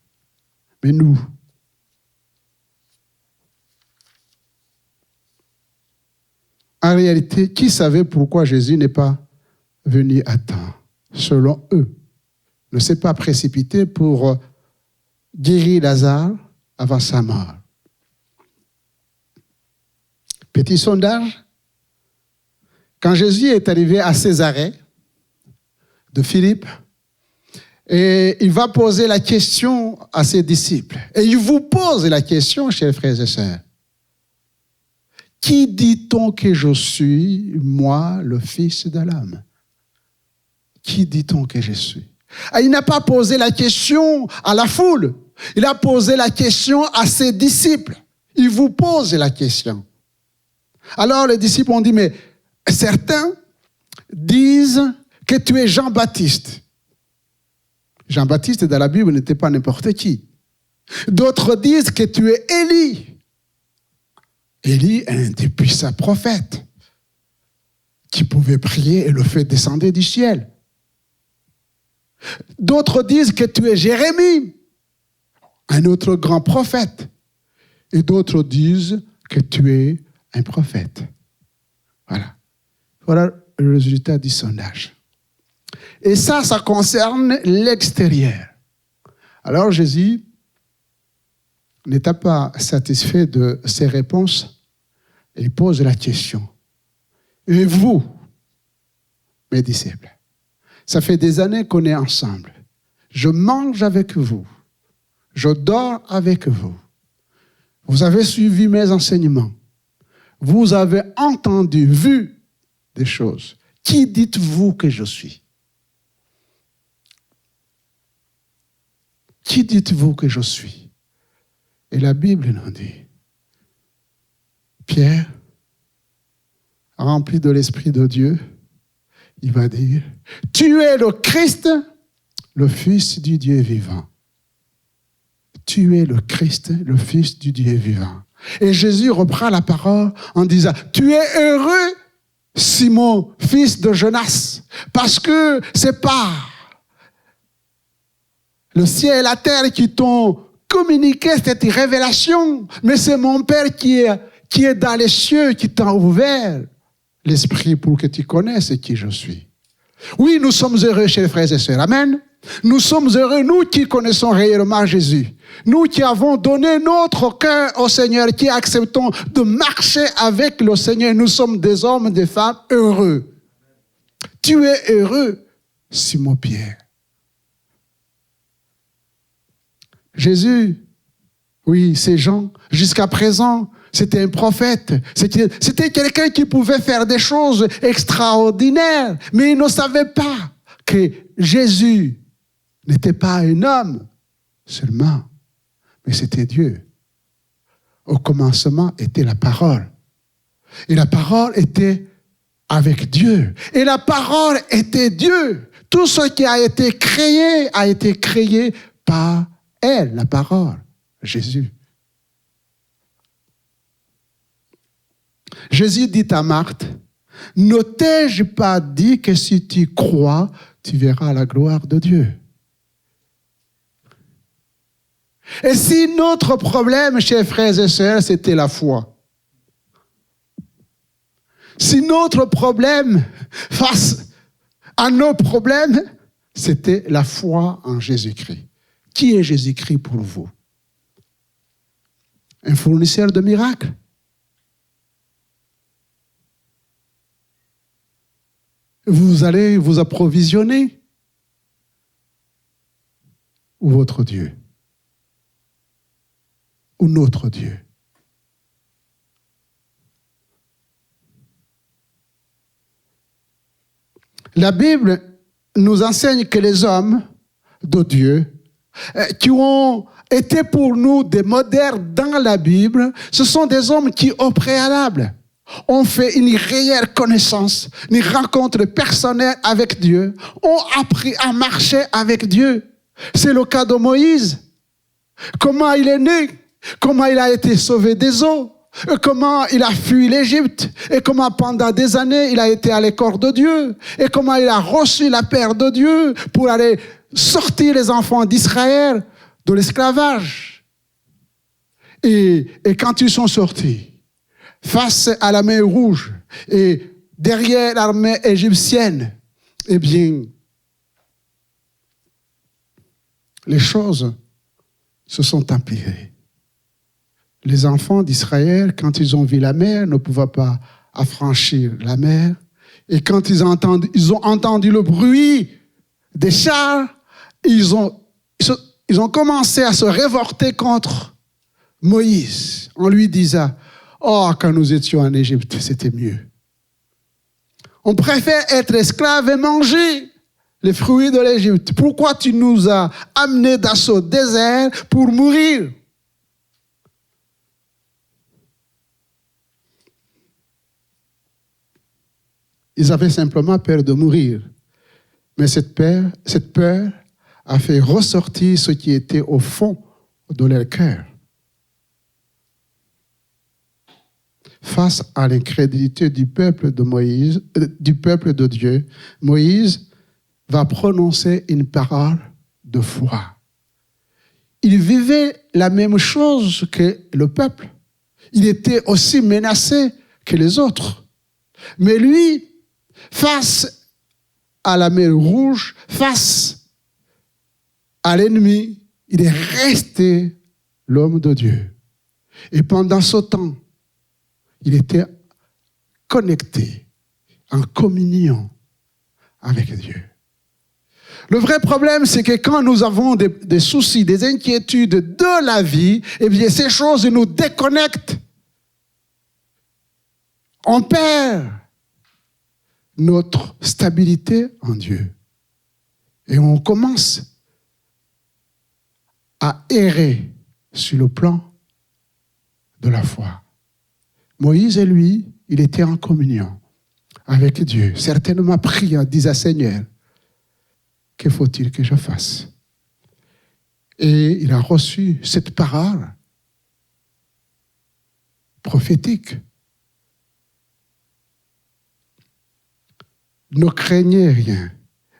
Mais nous, en réalité, qui savait pourquoi Jésus n'est pas venu à temps? Selon eux, ne s'est pas précipité pour guérir Lazare avant sa mort. Petit sondage, quand Jésus est arrivé à Césarée de Philippe, et il va poser la question à ses disciples. Et il vous pose la question, chers frères et sœurs. Qui dit-on que je suis, moi, le Fils de l'homme? Qui dit-on que je suis? Il n'a pas posé la question à la foule. Il a posé la question à ses disciples. Il vous pose la question. Alors les disciples ont dit, mais certains disent que tu es Jean-Baptiste. Jean-Baptiste dans la Bible n'était pas n'importe qui. D'autres disent que tu es Élie. Élie est un des puissants prophètes qui pouvait prier et le fait descendre du ciel. D'autres disent que tu es Jérémie, un autre grand prophète. Et d'autres disent que tu es un prophète. Voilà. Voilà le résultat du sondage. Et ça concerne l'extérieur. Alors Jésus n'étant pas satisfait de ses réponses, il pose la question. Et vous, mes disciples, ça fait des années qu'on est ensemble. Je mange avec vous. Je dors avec vous. Vous avez suivi mes enseignements. Vous avez entendu, vu des choses. Qui dites-vous que je suis? Qui dites-vous que je suis? Et la Bible nous dit, Pierre, rempli de l'Esprit de Dieu, il va dire, « Tu es le Christ, le Fils du Dieu vivant. » Tu es le Christ, le Fils du Dieu vivant. Et Jésus reprend la parole en disant, « Tu es heureux, Simon, fils de Jonas, parce que c'est pas le ciel et la terre qui t'ont communiqué cette révélation, mais c'est mon Père qui est dans les cieux, qui t'a ouvert l'esprit pour que tu connaisses qui je suis. » Oui, nous sommes heureux, chers frères et sœurs. Amen. Nous sommes heureux, nous qui connaissons réellement Jésus. Nous qui avons donné notre cœur au Seigneur, qui acceptons de marcher avec le Seigneur. Nous sommes des hommes, des femmes heureux. Tu es heureux, Simon-Pierre. Jésus, oui, ces gens, jusqu'à présent, c'était un prophète. C'était quelqu'un qui pouvait faire des choses extraordinaires. Mais ils ne savaient pas que Jésus n'était pas un homme seulement, mais c'était Dieu. Au commencement était la parole. Et la parole était avec Dieu. Et la parole était Dieu. Tout ce qui a été créé par elle, la parole, Jésus. Jésus dit à Marthe, « Ne t'ai-je pas dit que si tu crois, tu verras la gloire de Dieu ?» Et si notre problème, chers frères et sœurs, c'était la foi, si notre problème face à nos problèmes, c'était la foi en Jésus-Christ. Qui est Jésus-Christ pour vous? Un fournisseur de miracles? Vous allez vous approvisionner? Ou votre Dieu? Ou notre Dieu? La Bible nous enseigne que les hommes de Dieu, qui ont été pour nous des modèles dans la Bible, ce sont des hommes qui, au préalable, ont fait une réelle connaissance, une rencontre personnelle avec Dieu, ont appris à marcher avec Dieu. C'est le cas de Moïse. Comment il est né, comment il a été sauvé des eaux, comment il a fui l'Égypte, et comment pendant des années il a été à l'écart de Dieu, et comment il a reçu la paix de Dieu pour aller sortir les enfants d'Israël de l'esclavage. Et quand ils sont sortis, face à la mer Rouge et derrière l'armée égyptienne, eh bien, les choses se sont empirées. Les enfants d'Israël, quand ils ont vu la mer, ne pouvaient pas affranchir la mer. Et quand ils ont entendu le bruit des chars, ils ont commencé à se révolter contre Moïse en lui disant, « Oh, quand nous étions en Égypte, c'était mieux. On préfère être esclave et manger les fruits de l'Égypte. Pourquoi tu nous as amenés dans ce désert pour mourir? » Ils avaient simplement peur de mourir. Mais cette peur a fait ressortir ce qui était au fond de leur cœur. Face à l'incrédulité du peuple de Moïse, du peuple de Dieu, Moïse va prononcer une parole de foi. Il vivait la même chose que le peuple. Il était aussi menacé que les autres. Mais lui, face à la mer Rouge, face à l'ennemi, il est resté l'homme de Dieu. Et pendant ce temps, il était connecté, en communion avec Dieu. Le vrai problème, c'est que quand nous avons des soucis, des inquiétudes de la vie, eh bien, ces choses nous déconnectent. On perd notre stabilité en Dieu. Et on commence à errer sur le plan de la foi. Moïse et lui, il était en communion avec Dieu. Certainement priant, disant, Seigneur, que faut-il que je fasse? Et il a reçu cette parole prophétique. Ne craignez rien.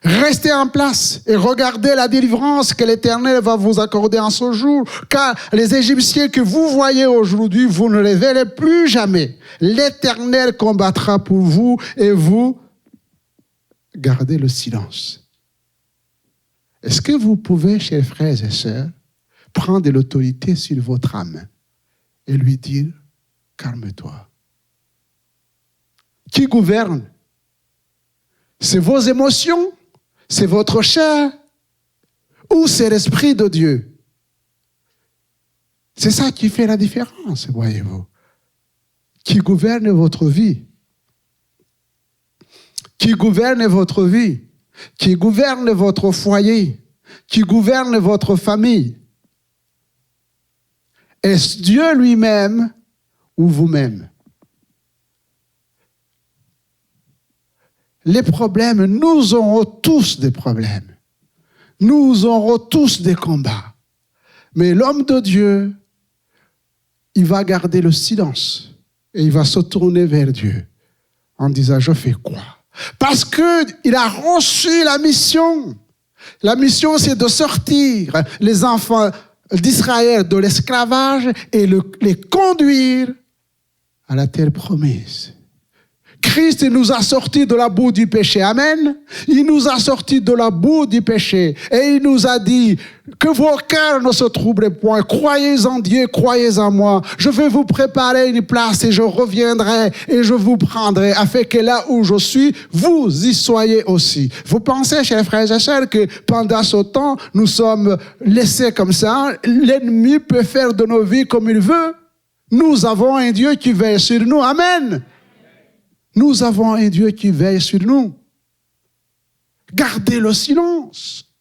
Restez en place et regardez la délivrance que l'Éternel va vous accorder en ce jour. Car les Égyptiens que vous voyez aujourd'hui, vous ne les verrez plus jamais. L'Éternel combattra pour vous et vous gardez le silence. Est-ce que vous pouvez, chers frères et sœurs, prendre l'autorité sur votre âme et lui dire, calme-toi? Qui gouverne? C'est vos émotions? C'est votre chair? Ou c'est l'Esprit de Dieu? C'est ça qui fait la différence, voyez-vous. Qui gouverne votre vie? Qui gouverne votre vie? Qui gouverne votre foyer? Qui gouverne votre famille? Est-ce Dieu lui-même ou vous-même? Les problèmes, nous aurons tous des problèmes. Nous aurons tous des combats. Mais l'homme de Dieu, il va garder le silence et il va se tourner vers Dieu en disant, je fais quoi? Parce qu'il a reçu la mission. La mission, c'est de sortir les enfants d'Israël de l'esclavage et les conduire à la terre promise. Christ nous a sortis de la boue du péché. Amen. Il nous a sortis de la boue du péché. Et il nous a dit que vos cœurs ne se troublent point. Croyez en Dieu, croyez en moi. Je vais vous préparer une place et je reviendrai et je vous prendrai afin que là où je suis, vous y soyez aussi. Vous pensez, chers frères et sœurs, que pendant ce temps, nous sommes laissés comme ça. L'ennemi peut faire de nos vies comme il veut. Nous avons un Dieu qui veille sur nous. Amen. Nous avons un Dieu qui veille sur nous. Gardez le silence.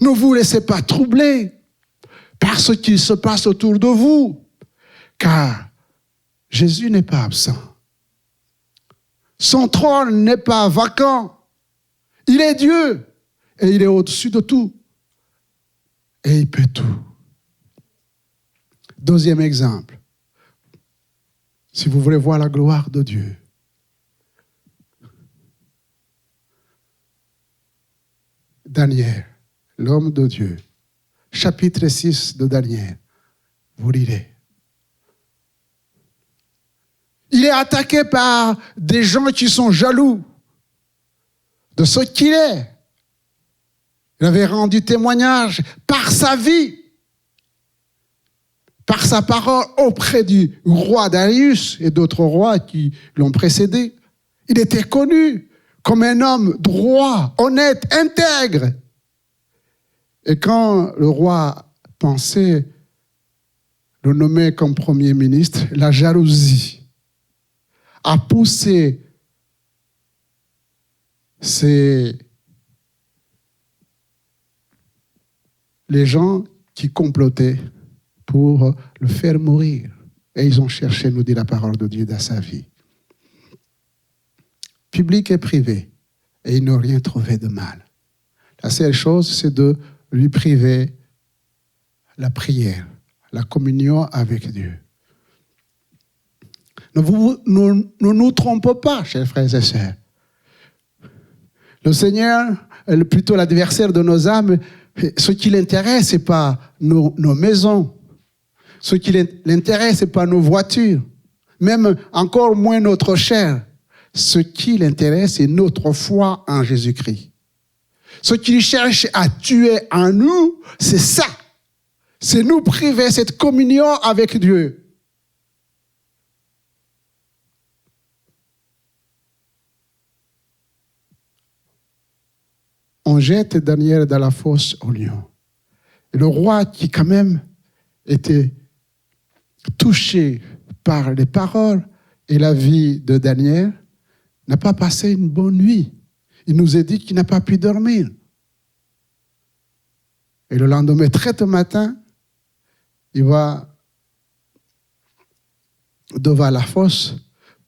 Ne vous laissez pas troubler par ce qui se passe autour de vous, car Jésus n'est pas absent. Son trône n'est pas vacant. Il est Dieu et il est au-dessus de tout. Et il peut tout. Deuxième exemple. Si vous voulez voir la gloire de Dieu, Daniel, l'homme de Dieu, chapitre 6 de Daniel, vous lirez. Il est attaqué par des gens qui sont jaloux de ce qu'il est. Il avait rendu témoignage par sa vie, par sa parole auprès du roi Darius et d'autres rois qui l'ont précédé. Il était connu comme un homme droit, honnête, intègre. Et quand le roi pensait le nommer comme premier ministre, la jalousie a poussé les gens qui complotaient pour le faire mourir. Et ils ont cherché, nous dit la parole de Dieu, dans sa vie. Public et privé. Et ils n'ont rien trouvé de mal. La seule chose, c'est de lui priver la prière, la communion avec Dieu. Ne nous trompons pas, chers frères et sœurs. Le Seigneur, plutôt l'adversaire de nos âmes, ce qui l'intéresse, ce n'est pas nos maisons. Ce qui l'intéresse, ce n'est pas nos voitures. Même encore moins notre chair. Ce qui l'intéresse, c'est notre foi en Jésus-Christ. Ce qu'il cherche à tuer en nous, c'est ça. C'est nous priver cette communion avec Dieu. On jette Daniel dans la fosse au lion. Et le roi, qui quand même était touché par les paroles et la vie de Daniel, n'a pas passé une bonne nuit. Il nous a dit qu'il n'a pas pu dormir. Et le lendemain, très tôt matin, il va devant la fosse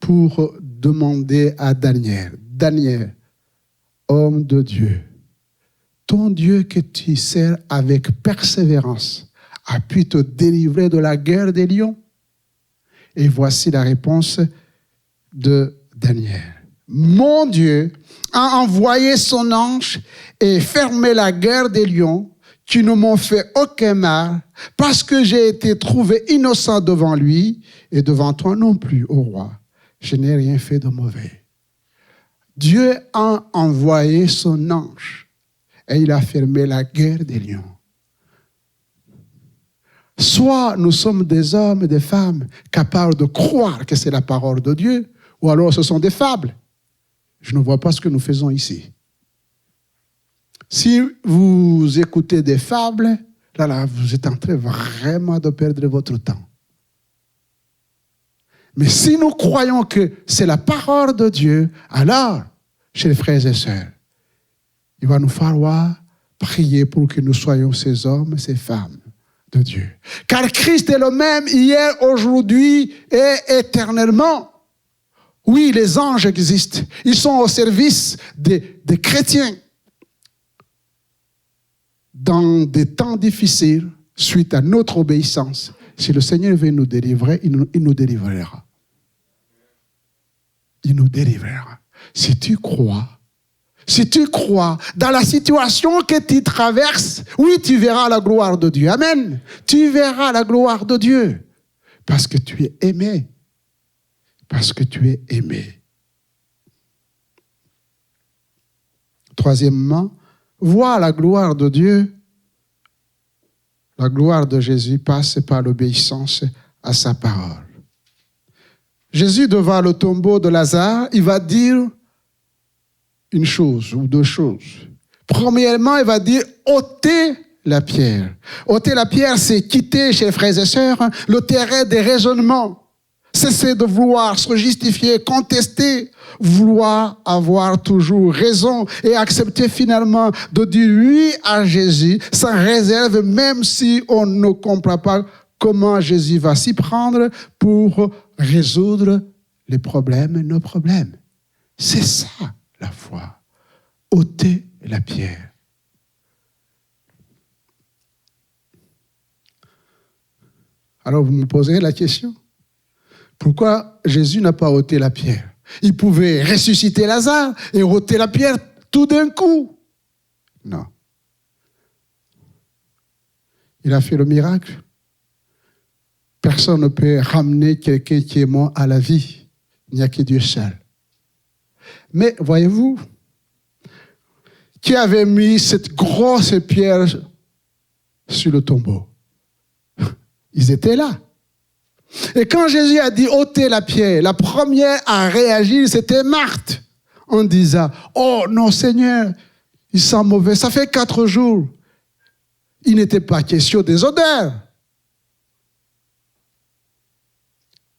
pour demander à Daniel, Daniel, homme de Dieu, ton Dieu que tu sers avec persévérance a pu te délivrer de la guerre des lions? Et voici la réponse de Daniel. Mon Dieu a envoyé son ange et fermé la guerre des lions qui ne m'ont fait aucun mal parce que j'ai été trouvé innocent devant lui et devant toi non plus, ô roi. Je n'ai rien fait de mauvais. Dieu a envoyé son ange et il a fermé la guerre des lions. Soit nous sommes des hommes et des femmes capables de croire que c'est la parole de Dieu, ou alors ce sont des fables. Je ne vois pas ce que nous faisons ici. Si vous écoutez des fables, là, vous êtes en train vraiment de perdre votre temps. Mais si nous croyons que c'est la parole de Dieu, alors, chers frères et sœurs, il va nous falloir prier pour que nous soyons ces hommes, ces femmes de Dieu. Car Christ est le même hier, aujourd'hui et éternellement. Oui, les anges existent. Ils sont au service des chrétiens. Dans des temps difficiles, suite à notre obéissance, si le Seigneur veut nous délivrer, il nous délivrera. Il nous délivrera. Si tu crois dans la situation que tu traverses, oui, tu verras la gloire de Dieu. Amen. Tu verras la gloire de Dieu. Parce que tu es aimé. Parce que tu es aimé. Troisièmement, voir la gloire de Dieu. La gloire de Jésus passe par l'obéissance à sa parole. Jésus, devant le tombeau de Lazare, il va dire une chose ou deux choses. Premièrement, il va dire ôtez la pierre. Ôter la pierre, c'est quitter, chers frères et sœurs, le terrain des raisonnements. Cesser de vouloir se justifier, contester, vouloir avoir toujours raison et accepter finalement de dire oui à Jésus sans réserve, même si on ne comprend pas comment Jésus va s'y prendre pour résoudre les problèmes, nos problèmes. C'est ça la foi. Ôter la pierre. Alors vous me posez la question. Pourquoi Jésus n'a pas ôté la pierre? Il pouvait ressusciter Lazare et ôter la pierre tout d'un coup. Non. Il a fait le miracle. Personne ne peut ramener quelqu'un qui est mort à la vie. Il n'y a que Dieu seul. Mais voyez-vous, qui avait mis cette grosse pierre sur le tombeau? Ils étaient là. Et quand Jésus a dit ôtez la pierre, la première à réagir, c'était Marthe, en disant oh non Seigneur, il sent mauvais, ça fait 4 jours. Il n'était pas question des odeurs.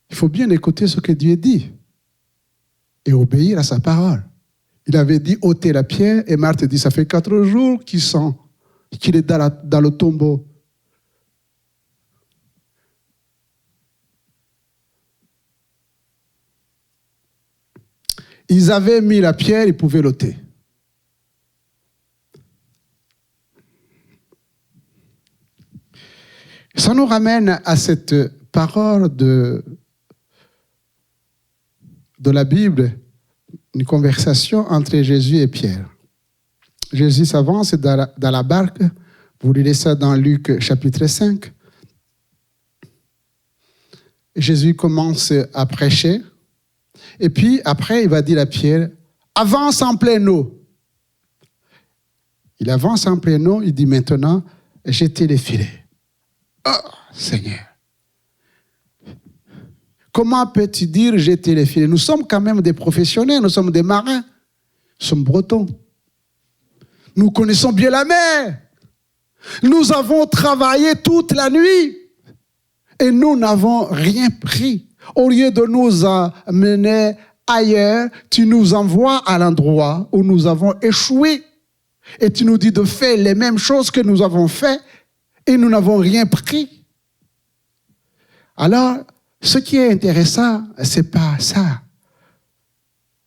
Il faut bien écouter ce que Dieu dit et obéir à sa parole. Il avait dit ôtez la pierre et Marthe dit ça fait 4 jours qu'il est dans le tombeau. Ils avaient mis la pierre, ils pouvaient l'ôter. Ça nous ramène à cette parole de la Bible, une conversation entre Jésus et Pierre. Jésus s'avance dans la barque, vous lisez ça dans Luc chapitre 5. Jésus commence à prêcher. Et puis, après, il va dire à Pierre, avance en pleine eau. Il avance en pleine eau, il dit maintenant, jetez les filets. Oh, Seigneur. Comment peux-tu dire jeter les filets? Nous sommes quand même des professionnels, nous sommes des marins. Nous sommes bretons. Nous connaissons bien la mer. Nous avons travaillé toute la nuit et nous n'avons rien pris. Au lieu de nous emmener ailleurs, tu nous envoies à l'endroit où nous avons échoué. Et tu nous dis de faire les mêmes choses que nous avons fait et nous n'avons rien pris. Alors, Ce qui est intéressant, ce n'est pas ça.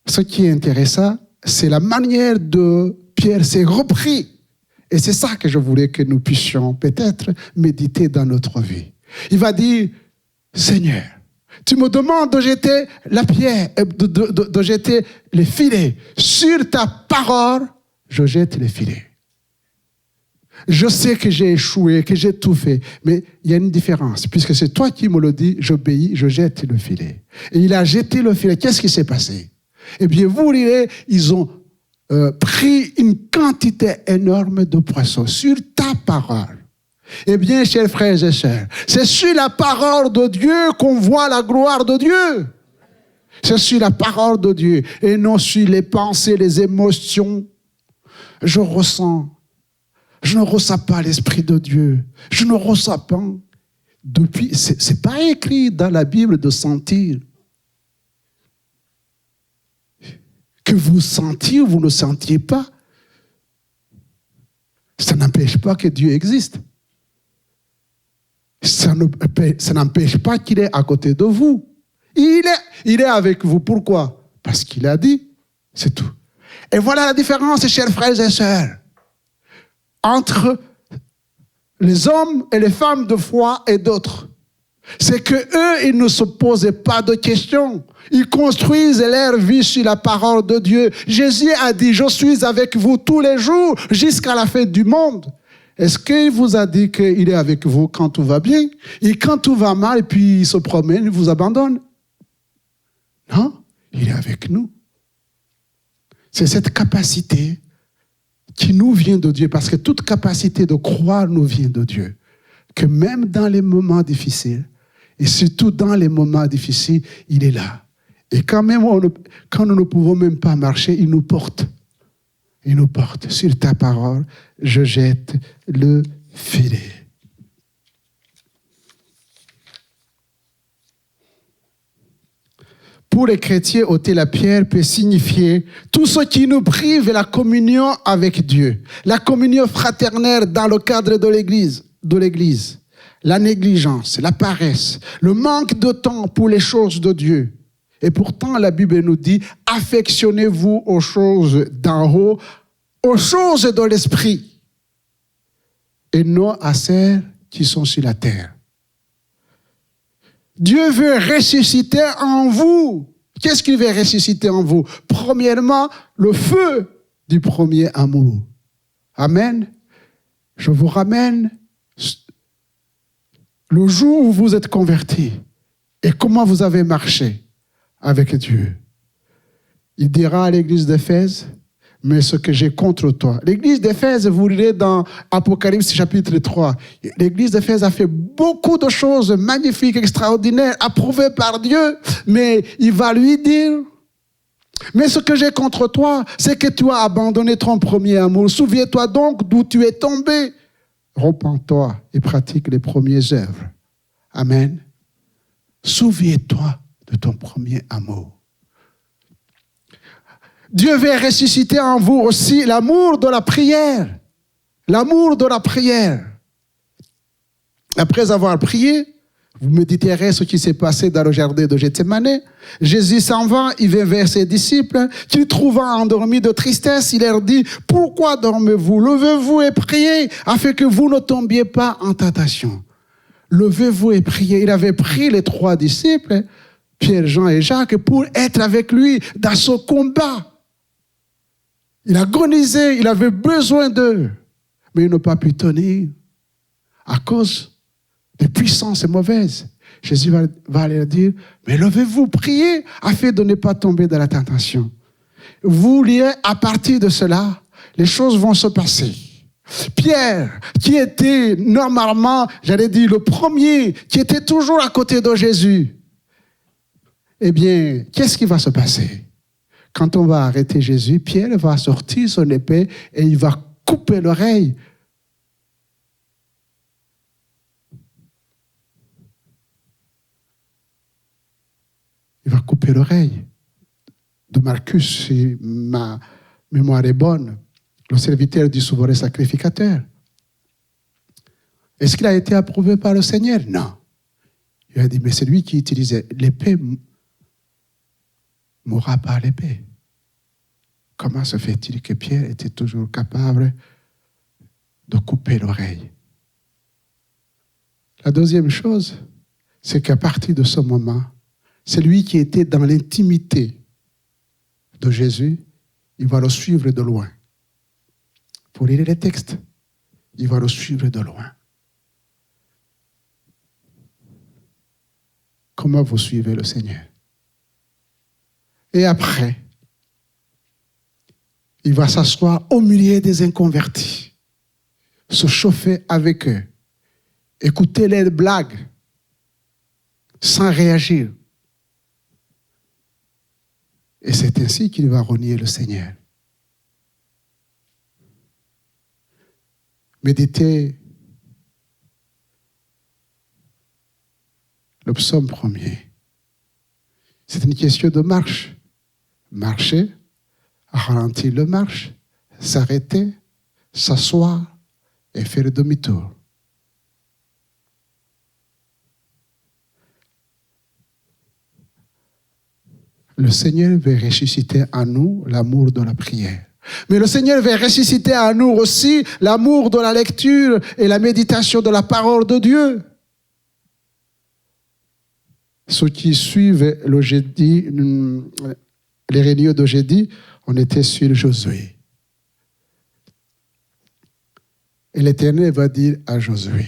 Ce qui est intéressant, c'est la manière de Pierre s'est repris. Et c'est ça que je voulais que nous puissions peut-être méditer dans notre vie. Il va dire, Seigneur, tu me demandes de jeter la pierre, de jeter les filets. Sur ta parole, je jette les filets. Je sais que j'ai échoué, que j'ai tout fait, mais il y a une différence. Puisque c'est toi qui me le dis, j'obéis, je jette le filet. Et il a jeté le filet. Qu'est-ce qui s'est passé? Eh bien, vous lirez, ils ont pris une quantité énorme de poissons sur ta parole. Eh bien, chers frères et sœurs, c'est sur la parole de Dieu qu'on voit la gloire de Dieu. C'est sur la parole de Dieu et non sur les pensées, les émotions. Je ne ressens pas l'Esprit de Dieu. Je ne ressens pas. Depuis, c'est pas écrit dans la Bible de sentir. Que vous sentiez ou vous ne sentiez pas, ça n'empêche pas que Dieu existe. Ça n'empêche pas qu'il est à côté de vous. Il est avec vous. Pourquoi? Parce qu'il a dit. C'est tout. Et voilà la différence, chers frères et sœurs, entre les hommes et les femmes de foi et d'autres. C'est qu'eux, ils ne se posaient pas de questions. Ils construisent leur vie sur la parole de Dieu. Jésus a dit, je suis avec vous tous les jours jusqu'à la fin du monde. Est-ce qu'il vous a dit qu'il est avec vous quand tout va bien? Et quand tout va mal, et puis il se promène, il vous abandonne? Non, il est avec nous. C'est cette capacité qui nous vient de Dieu, parce que toute capacité de croire nous vient de Dieu. Que même dans les moments difficiles, et surtout dans les moments difficiles, il est là. Et quand nous ne pouvons même pas marcher, il nous porte. Il nous porte. Sur ta parole, je jette le filet. Pour les chrétiens, ôter la pierre peut signifier tout ce qui nous prive de la communion avec Dieu. La communion fraternelle dans le cadre de l'Église. La négligence, la paresse, le manque de temps pour les choses de Dieu. Et pourtant, la Bible nous dit, affectionnez-vous aux choses d'en haut, aux choses de l'esprit, et non à celles qui sont sur la terre. Dieu veut ressusciter en vous. Qu'est-ce qu'il veut ressusciter en vous? Premièrement, le feu du premier amour. Amen. Je vous ramène le jour où vous êtes convertis et comment vous avez marché avec Dieu. Il dira à l'église d'Éphèse, mais ce que j'ai contre toi. L'église d'Éphèse, vous lirez dans Apocalypse chapitre 3. L'église d'Éphèse a fait beaucoup de choses magnifiques, extraordinaires, approuvées par Dieu, mais il va lui dire, mais ce que j'ai contre toi, c'est que tu as abandonné ton premier amour. Souviens-toi donc d'où tu es tombé. Repens-toi et pratique les premières œuvres. Amen. Souviens-toi de ton premier amour. Dieu veut ressusciter en vous aussi l'amour de la prière. L'amour de la prière. Après avoir prié, vous méditerez ce qui s'est passé dans le jardin de Gethsémane. Jésus s'en va, il vient vers ses disciples, qu'il trouva endormis de tristesse. Il leur dit, pourquoi dormez-vous? Levez-vous et priez, afin que vous ne tombiez pas en tentation. Levez-vous et priez. Il avait pris les 3 disciples, Pierre, Jean et Jacques, pour être avec lui dans ce combat. Il agonisait, il avait besoin d'eux, mais il n'a pas pu tenir à cause des puissances mauvaises. Jésus va leur dire, mais levez-vous, priez, afin de ne pas tomber dans la tentation. Vous lirez à partir de cela, les choses vont se passer. Pierre, qui était normalement, j'allais dire, le premier, qui était toujours à côté de Jésus, eh bien, qu'est-ce qui va se passer? Quand on va arrêter Jésus, Pierre va sortir son épée et il va couper l'oreille. Il va couper l'oreille de Marcus, si ma mémoire est bonne, le serviteur du souverain sacrificateur. Est-ce qu'il a été approuvé par le Seigneur? Non. Il a dit, mais c'est lui qui utilisait l'épée, mourra par l'épée. Comment se fait-il que Pierre était toujours capable de couper l'oreille? La deuxième chose, c'est qu'à partir de ce moment, c'est lui qui était dans l'intimité de Jésus, il va le suivre de loin. Pour lire les textes, il va le suivre de loin. Comment vous suivez le Seigneur? Et après, il va s'asseoir au milieu des inconvertis, se chauffer avec eux, écouter les blagues, sans réagir. Et c'est ainsi qu'il va renier le Seigneur. Méditez le psaume 1er. C'est une question de marche. Marcher, ralentir la marche, s'arrêter, s'asseoir et faire le demi-tour. Le Seigneur veut ressusciter en nous l'amour de la prière. Mais le Seigneur veut ressusciter en nous aussi l'amour de la lecture et la méditation de la parole de Dieu. Ceux qui suivent le jeudi, les réunions de jeudi, on était sur Josué. Et l'Éternel va dire à Josué,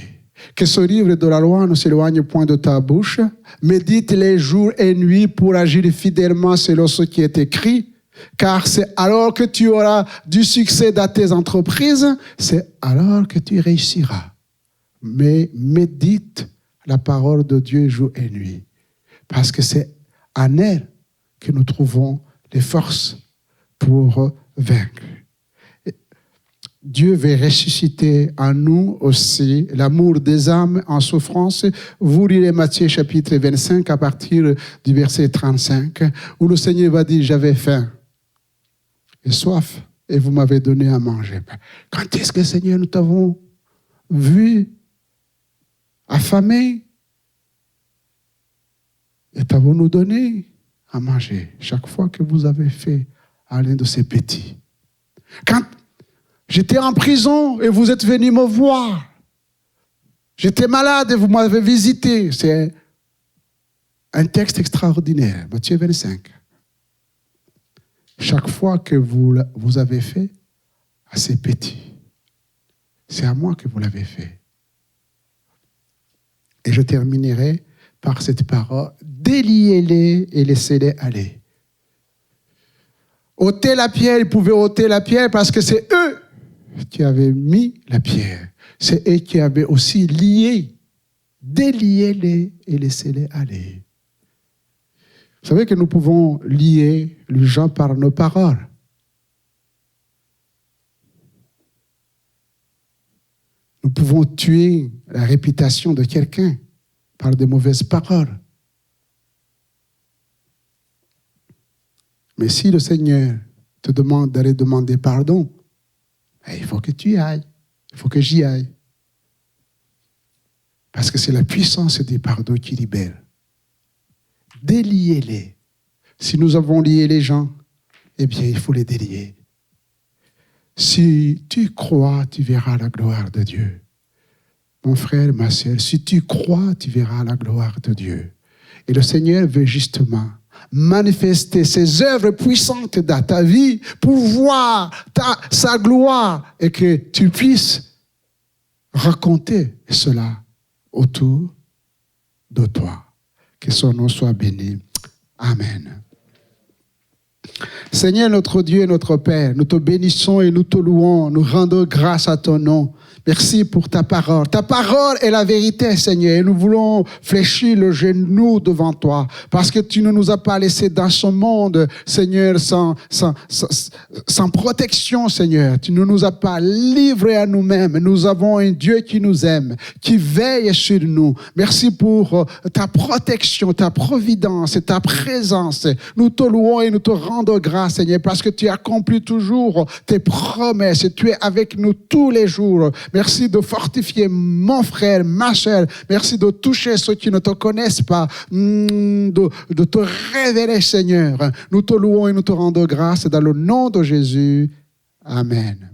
que ce livre de la loi ne s'éloigne point de ta bouche, médite-les jours et nuits pour agir fidèlement selon ce qui est écrit, car c'est alors que tu auras du succès dans tes entreprises, c'est alors que tu réussiras. Mais médite la parole de Dieu jour et nuit, parce que c'est en elle que nous trouvons les forces pour vaincre. Dieu veut ressusciter en nous aussi l'amour des âmes en souffrance. Vous lirez Matthieu chapitre 25 à partir du verset 35, où le Seigneur va dire, j'avais faim et soif, et vous m'avez donné à manger. Quand est-ce que, Seigneur, nous t'avons vu affamés et t'avons-nous donné à manger chaque fois que vous avez fait à l'un de ces petits? Quand j'étais en prison et vous êtes venus me voir. J'étais malade et vous m'avez visité. C'est un texte extraordinaire, Matthieu 25. Chaque fois que vous avez fait à ces petits, c'est à moi que vous l'avez fait. Et je terminerai par cette parole, déliez-les et laissez-les aller. Ôtez la pierre, ils pouvaient ôter la pierre parce que c'est eux qui avaient mis la pierre. C'est eux qui avaient aussi lié. Déliez-les et laissez-les aller. Vous savez que nous pouvons lier les gens par nos paroles. Nous pouvons tuer la réputation de quelqu'un par de mauvaises paroles. Mais si le Seigneur te demande d'aller demander pardon, il faut que tu y ailles. Il faut que j'y aille. Parce que c'est la puissance du pardon qui libère. Déliez-les. Si nous avons lié les gens, eh bien, il faut les délier. Si tu crois, tu verras la gloire de Dieu. Mon frère, ma sœur, si tu crois, tu verras la gloire de Dieu. Et le Seigneur veut justement manifester ses œuvres puissantes dans ta vie pour voir sa gloire et que tu puisses raconter cela autour de toi. Que son nom soit béni. Amen. Seigneur notre Dieu et notre Père, nous te bénissons et nous te louons, nous rendons grâce à ton nom. Merci pour ta parole. Ta parole est la vérité, Seigneur. Et nous voulons fléchir le genou devant toi. Parce que tu ne nous as pas laissés dans ce monde, Seigneur, sans protection, Seigneur. Tu ne nous as pas livrés à nous-mêmes. Nous avons un Dieu qui nous aime, qui veille sur nous. Merci pour ta protection, ta providence et ta présence. Nous te louons et nous te rendons grâce, Seigneur, parce que tu accomplis toujours tes promesses et tu es avec nous tous les jours. Merci de fortifier mon frère, ma soeur. Merci de toucher ceux qui ne te connaissent pas, de te révéler, Seigneur. Nous te louons et nous te rendons grâce dans le nom de Jésus. Amen.